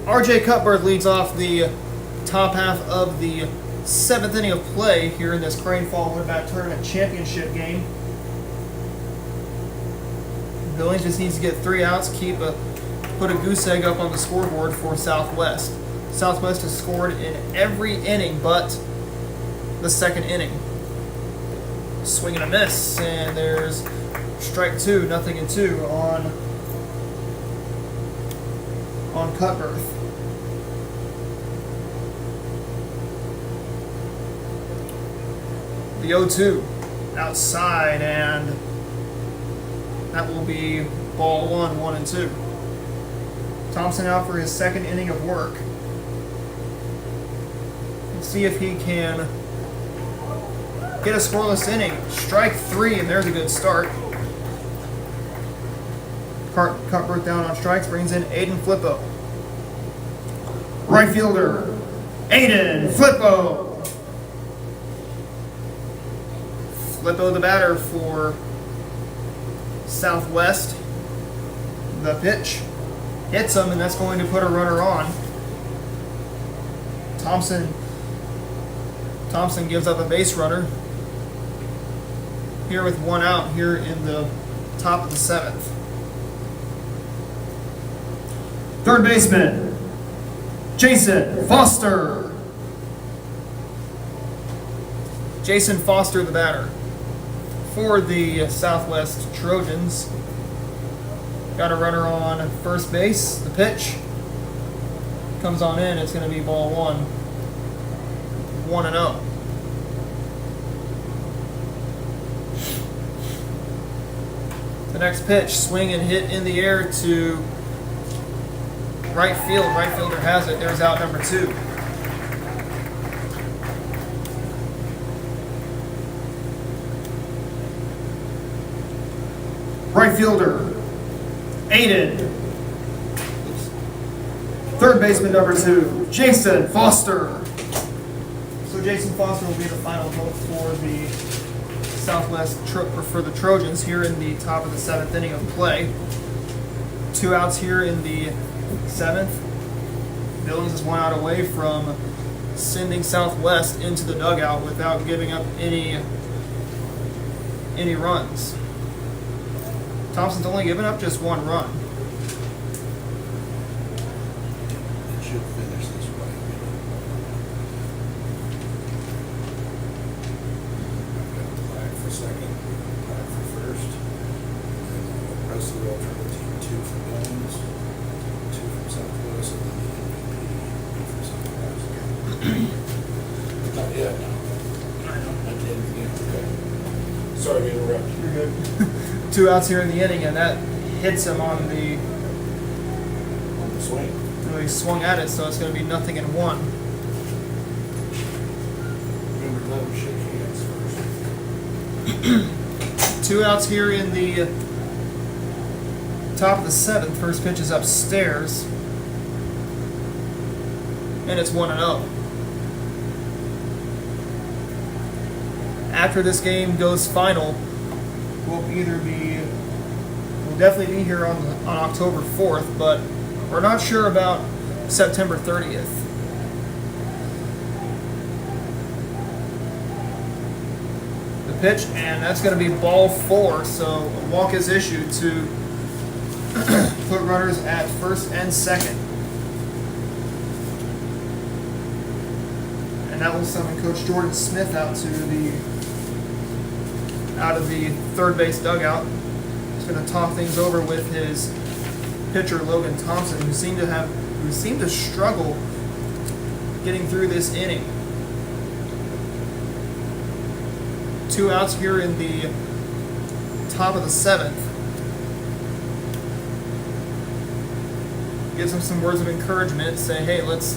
RJ Cutbirth leads off the top half of the 7th inning of play here in this Crane Fall Woodbat Tournament Championship game. Billings just needs to get 3 outs, put a goose egg up on the scoreboard for Southwest. Southwest has scored in every inning but the 2nd inning. Swing and a miss, and there's strike 2, 0-2 on Cutbirth. The 0-2 outside, and that will be ball 1, 1-2. Thompson out for his 2nd inning of work. Let's see if he can get a scoreless inning. Strike 3, and there's a good start. Cutbirth down on strikes, brings in Aiden Flippo. Right fielder, Aiden Flippo. Flippo the batter for Southwest. The pitch hits him, and that's going to put a runner on. Thompson gives up a base runner here with 1 out here in the top of the 7th. Third baseman, Jason Foster. Jason Foster the batter for the Southwest Trojans. Got a runner on first base. The pitch comes on in. It's going to be ball 1, 1-0. The next pitch, swing and hit in the air to right field. Right fielder has it. There's out number 2. Right fielder, Aiden. Third baseman number 2, Jason Foster. So Jason Foster will be the final vote for the Southwest for the Trojans here in the top of the 7th inning of play. 2 outs here in the 7th. Billings is 1 out away from sending Southwest into the dugout without giving up any runs. Thompson's only given up just 1 run. It should finish this way. Flag for second, flag for first. And the rest of the alternate team, 2 for Billings, 2 from Southwest, and then the MVP from Southwest. Not yet, no. I know. Not yet, yeah, okay. Sorry to interrupt you. You're good. 2 outs here in the inning, and that hits him on the swing. Well, he swung at it, so it's going to be 0-1. Remember, let him shake hands first. 2 outs here in the top of the 7th. First pitch is upstairs, and it's 1-0. After this game goes final, we'll definitely be here on October 4th, but we're not sure about September 30th. The pitch, and that's going to be ball 4, so a walk is issued to put runners at first and second. And that will summon Coach Jordan Smith out of the third base dugout. He's going to talk things over with his pitcher Logan Thompson, who seemed to struggle getting through this inning. 2 outs here in the top of the 7th. Gives him some words of encouragement. Say, hey, let's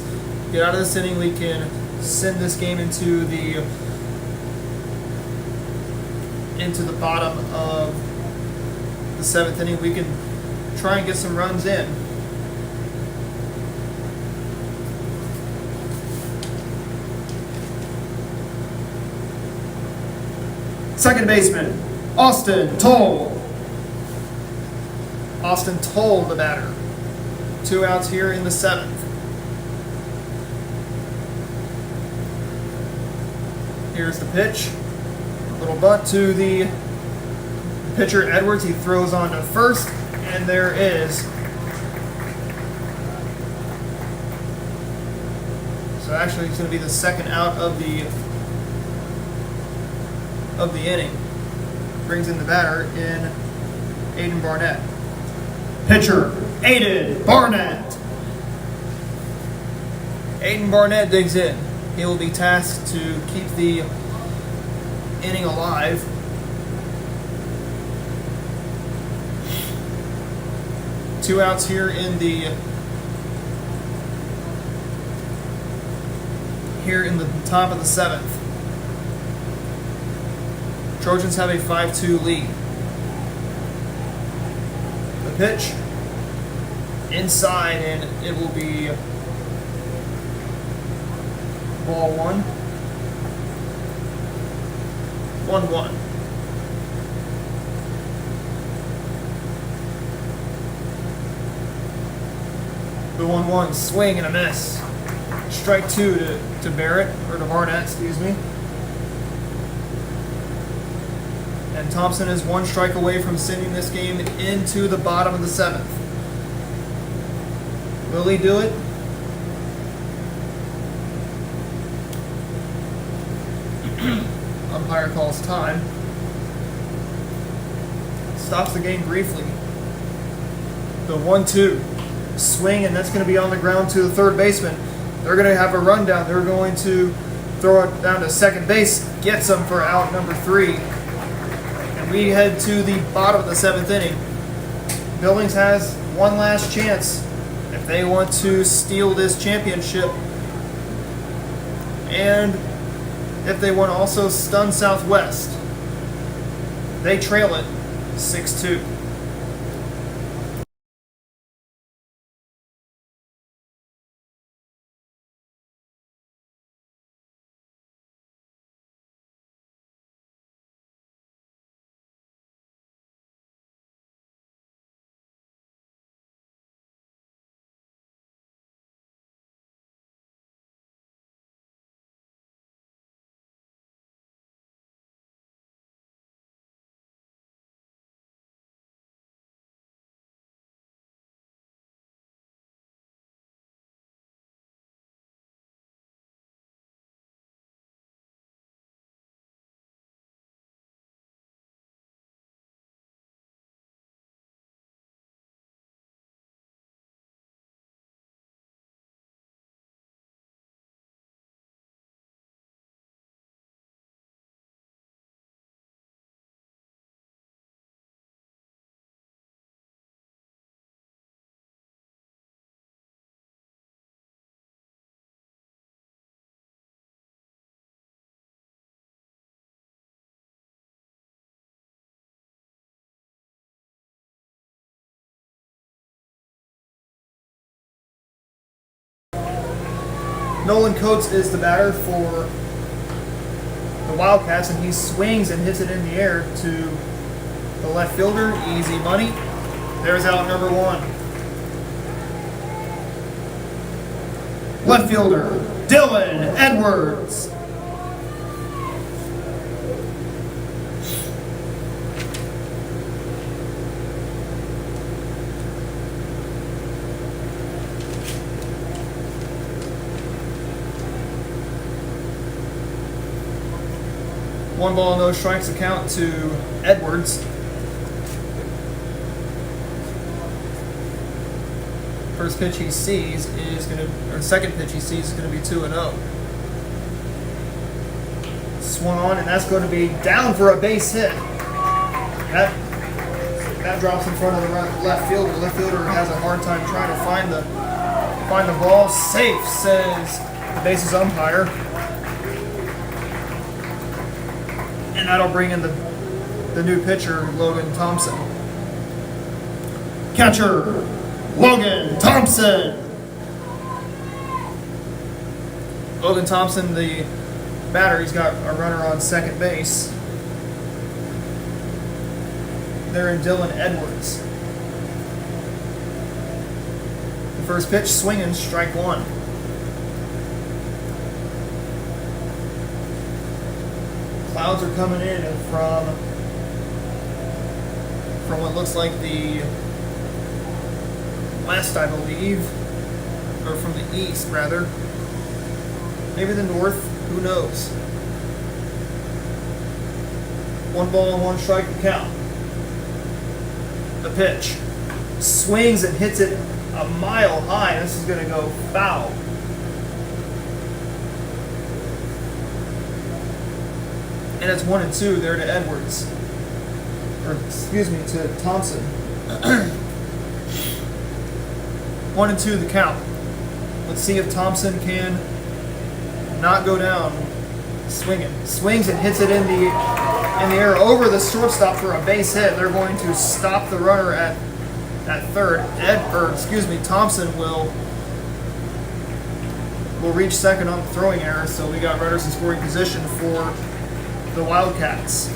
get out of this inning. We can send this game into the bottom of the 7th inning. We can try and get some runs in. Second baseman, Austin Toll. Austin Toll, the batter. 2 outs here in the 7th. Here's the pitch. Little bunt to the pitcher Edwards. He throws on to first, and there is. So actually, it's going to be the second out of the inning. Brings in the batter in Aiden Barnett. Pitcher Aiden Barnett. Aiden Barnett digs in. He will be tasked to keep the inning alive. Two outs here in the top of the seventh. Trojans have a 5-2 lead. The pitch inside, and it will be ball 1. 1-1. The 1-1 swing and a miss. Strike 2 to Barrett, or to Barnett, excuse me. And Thompson is 1 strike away from sending this game into the bottom of the 7th. Will he do it? Umpire calls time. Stops the game briefly. The 1-2 swing, and that's going to be on the ground to the third baseman. They're going to have a rundown. They're going to throw it down to second base. Gets them for out number 3. And we head to the bottom of the 7th inning. Billings has one last chance if they want to steal this championship, and if they want to also stun Southwest. They trail it 6-2. Nolan Coates is the batter for the Wildcats, and he swings and hits it in the air to the left fielder. Easy money. There's out number 1. Left fielder Dylan Edwards. One ball, no strikes account to Edwards. First pitch he sees is going to, or second pitch he sees is going to be 2-0. Swung on, and that's going to be down for a base hit. That drops in front of the left fielder. The left fielder has a hard time trying to find the ball. Safe, says the bases umpire. And that'll bring in the new pitcher, Logan Thompson. Catcher, Logan Thompson. Logan Thompson, the batter, he's got a runner on second base. They're in Dylan Edwards. The first pitch, swinging, strike 1. Clouds are coming in from what looks like the west, I believe, or from the east, rather. Maybe the north, who knows? 1 ball and 1 strike to count. The pitch. Swings and hits it a mile high. This is going to go foul. And it's 1-2 there to Edwards. Or, excuse me, to Thompson. 1-2 the count. Let's see if Thompson can not go down swinging. Swings and hits it in the air over the shortstop for a base hit. They're going to stop the runner at third. Thompson will reach second on the throwing error, so we got runners in scoring position for the Wildcats.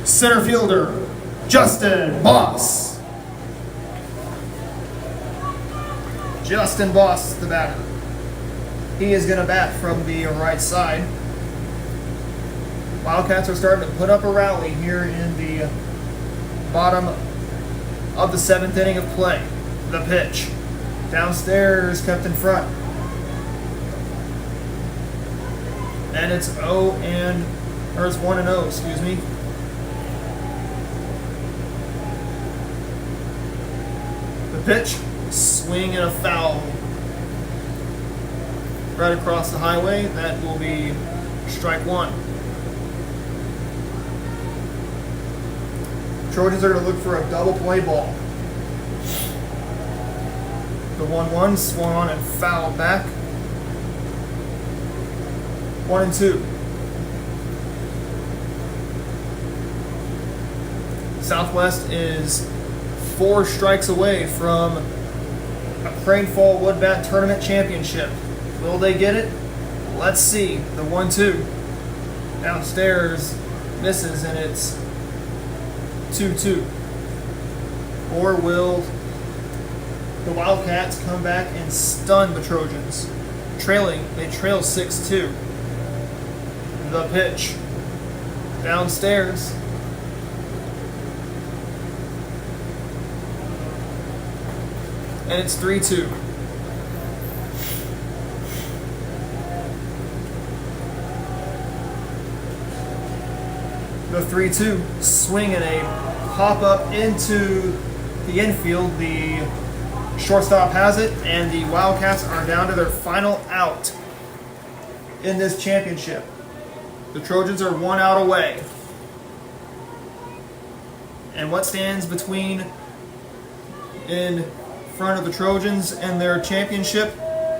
Center fielder, Justin Boss. Justin Boss, the batter. He is going to bat from the right side. Wildcats are starting to put up a rally here in the bottom of the 7th inning of play. The pitch. Downstairs, kept in front. And it's 1-0, excuse me. The pitch, swing and a foul. Right across the highway, that will be strike 1. Trojans are going to look for a double play ball. The 1-1 swung on and fouled back. 1-2. Southwest is 4 strikes away from a Crane Fall Wood Bat Tournament Championship. Will they get it? Let's see. The 1-2. Downstairs misses, and it's 2-2. Or will the Wildcats come back and stun the Trojans? They trail 6-2. The pitch. Downstairs. And it's 3-2. The 3-2 swing and a pop up into the infield. The shortstop has it, and the Wildcats are down to their final out in this championship. The Trojans are 1 out away. And what stands in front of the Trojans and their championship?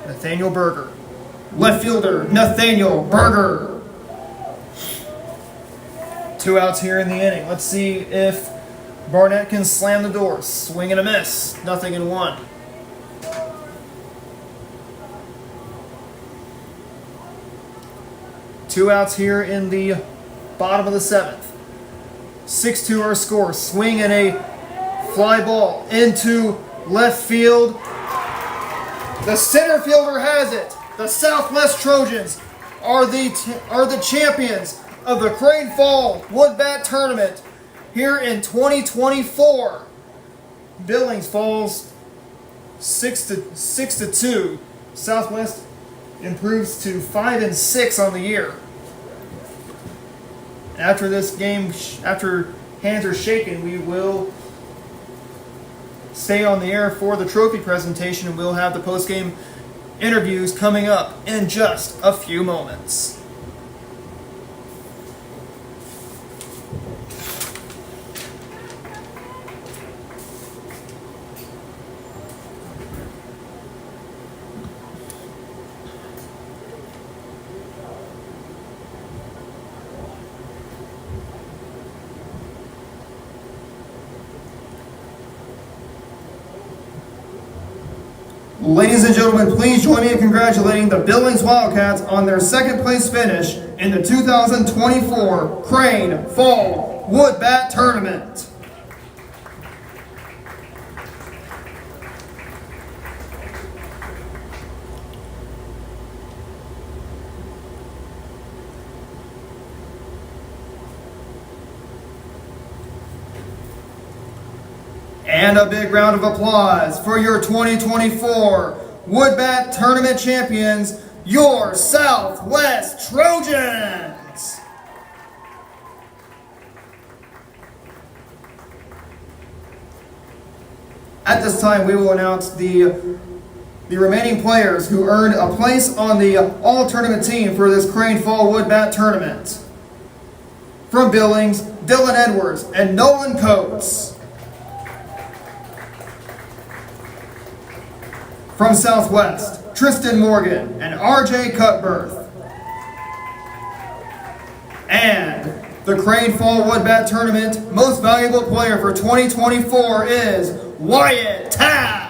Nathaniel Berger. Left fielder, Nathaniel Berger. 2 outs here in the inning. Let's see if Barnett can slam the door. Swing and a miss. 0-1. Two outs here in the bottom of the 7th. 6-2 our score. Swing and a fly ball into left field. The center fielder has it. The Southwest Trojans are the champions of the Crane Fall Wood Bat Tournament here in 2024. Billings falls 6-2. Southwest improves to 5-6 on the year. After this game, after hands are shaken, we will stay on the air for the trophy presentation, and we'll have the post-game interviews coming up in just a few moments. Ladies and gentlemen, please join me in congratulating the Billings Wildcats on their 2nd place finish in the 2024 Crane Fall Wood Bat Tournament. And a big round of applause for your 2024 Wood Bat Tournament champions, your Southwest Trojans! At this time, we will announce the remaining players who earned a place on the all-tournament team for this Crane Fall Wood Bat Tournament. From Billings, Dylan Edwards and Nolan Coates. From Southwest, Tristan Morgan and RJ Cutbirth. And the Crane Fall Wood Bat Tournament Most Valuable Player for 2024 is Wyatt Taft.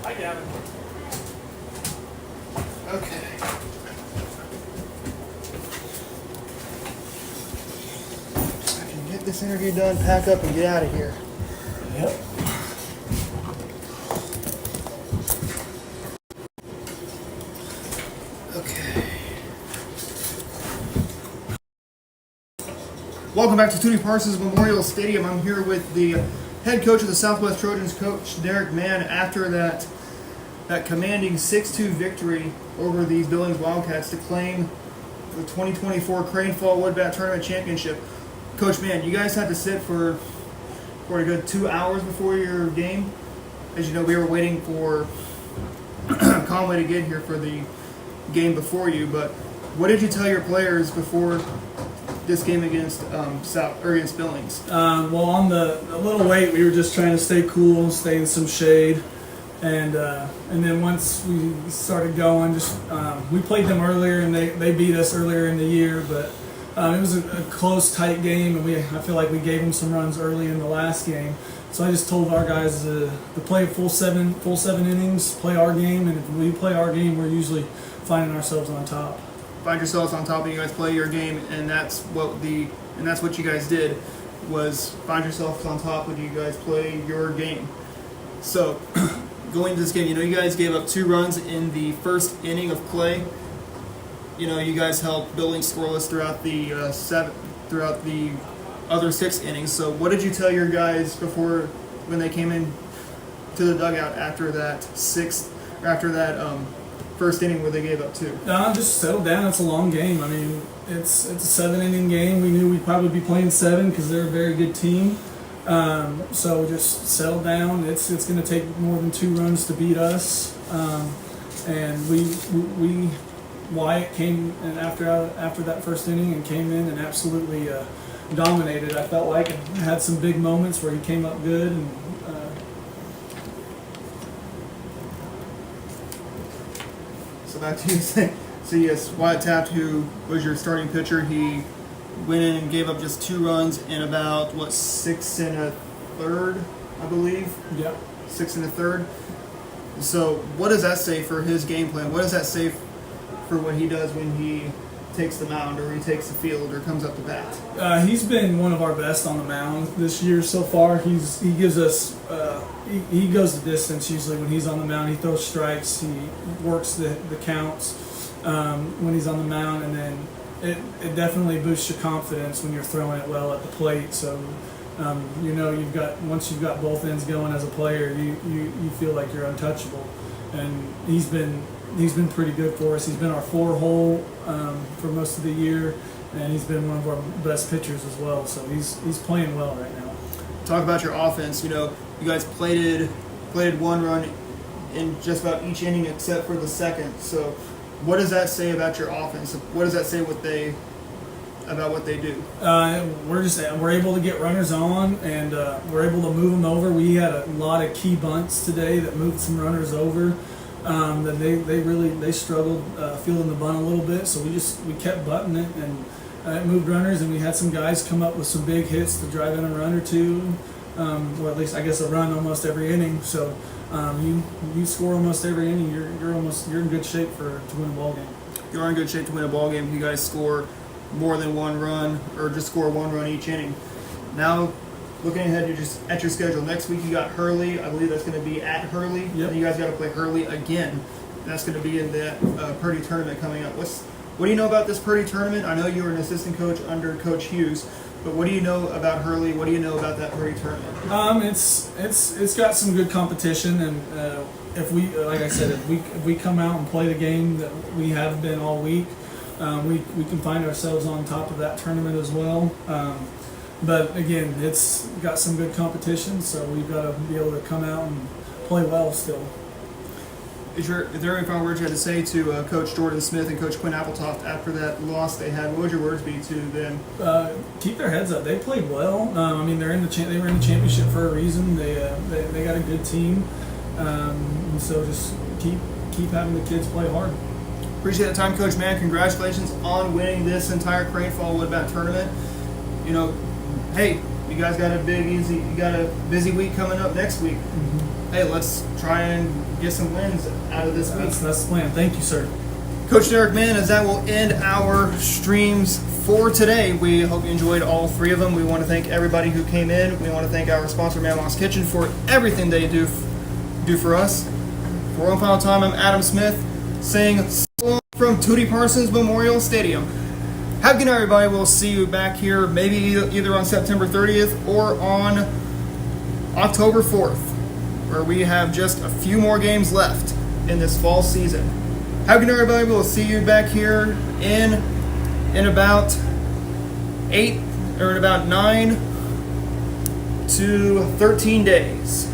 Hi, Gavin. Okay. I can get this interview done, pack up, and get out of here. Yep. Okay. Welcome back to Tony Parsons Memorial Stadium. I'm here with the head coach of the Southwest Trojans, Coach Derek Mann, after that commanding 6-2 victory over these Billings Wildcats to claim the 2024 Crane Fall Woodbat Tournament Championship. Coach Mann, you guys had to sit for a good 2 hours before your game. As you know, we were waiting for Conway to get here for the game before you, but what did you tell your players before this game against against Billings? Well, on the little wait, we were just trying to stay cool, stay in some shade, and then once we started going, we played them earlier, and they beat us earlier in the year, but it was a close, tight game, and I feel like we gave them some runs early in the last game. So I just told our guys to play full seven innings, play our game, and if we play our game, we're usually finding ourselves on top. Find yourselves on top, and you guys play your game, and that's what you guys did, was find yourselves on top when you guys play your game. So going into this game, you guys gave up 2 runs in the first inning of play. You guys helped Billings scoreless throughout the other 6 innings. So what did you tell your guys before, when they came in to the dugout after that first inning where they gave up 2? Just settle down. It's a long game. I mean, it's a 7-inning game. We knew we'd probably be playing 7 because they're a very good team. So just settle down. It's going to take more than 2 runs to beat us. And Wyatt came in after that first inning and came in and absolutely dominated. I felt like and had some big moments where he came up good and. So back to you saying, so yes, Wyatt Taft, who was your starting pitcher, he went in and gave up just 2 runs in about 6 1/3, I believe. Yep. 6 1/3. So what does that say for his game plan? What does that say for what he does when he takes the mound or he takes the field or comes up to bat? He's been one of our best on the mound this year so far. He gives us he goes the distance usually when he's on the mound. He throws strikes. He works the counts when he's on the mound, and then it definitely boosts your confidence when you're throwing it well at the plate. So once you've got both ends going as a player, you feel like you're untouchable, and he's been pretty good for us. He's been our 4-hole for most of the year, and he's been one of our best pitchers as well. So he's playing well right now. Talk about your offense. You guys plated 1 run in just about each inning except for the second. So what does that say about your offense? What does that say about what they do? We're able to get runners on, and we're able to move them over. We had a lot of key bunts today that moved some runners over. That they struggled fielding the bunt a little bit, so we kept butting it, and it moved runners, and we had some guys come up with some big hits to drive in a run or 2, or at least I guess a run almost every inning. So you score almost every inning, you're in good shape to win a ball game. You're in good shape to win a ball game if you guys score more than 1 run or just score 1 run each inning. Now, looking ahead at your schedule, next week you got Hurley. I believe that's going to be at Hurley. Yep. And you guys got to play Hurley again. That's going to be in that Purdy tournament coming up. What do you know about this Purdy tournament? I know you were an assistant coach under Coach Hughes, but what do you know about Hurley? What do you know about that Purdy tournament? It's got some good competition, and if we come out and play the game that we have been all week, we can find ourselves on top of that tournament as well. But again, it's got some good competition, so we've got to be able to come out and play well still. Is there any final words you had to say to Coach Jordan Smith and Coach Quinn Appletoft after that loss they had? What would your words be to them? Keep their heads up. They played well. They were in the championship for a reason. They got a good team, and so just keep having the kids play hard. Appreciate the time, Coach Mann. Congratulations on winning this entire Crane Fall Woodbat tournament. Hey, You guys got a busy week coming up next week. Hey, let's try and get some wins out of this week. That's the plan. Thank you, sir. Coach Derek Mann, as that will end our streams for today. We hope you enjoyed all three of them. We want to thank everybody who came in. We want to thank our sponsor, Mammoth's Kitchen, for everything they do for us. For one final time, I'm Adam Smith, saying so long from Tootie Parsons Memorial Stadium. Have a good night, everybody. We'll see you back here maybe either on September 30th or on October 4th, where we have just a few more games left in this fall season. Have a good night, everybody. We'll see you back here in about 9 to 13 days.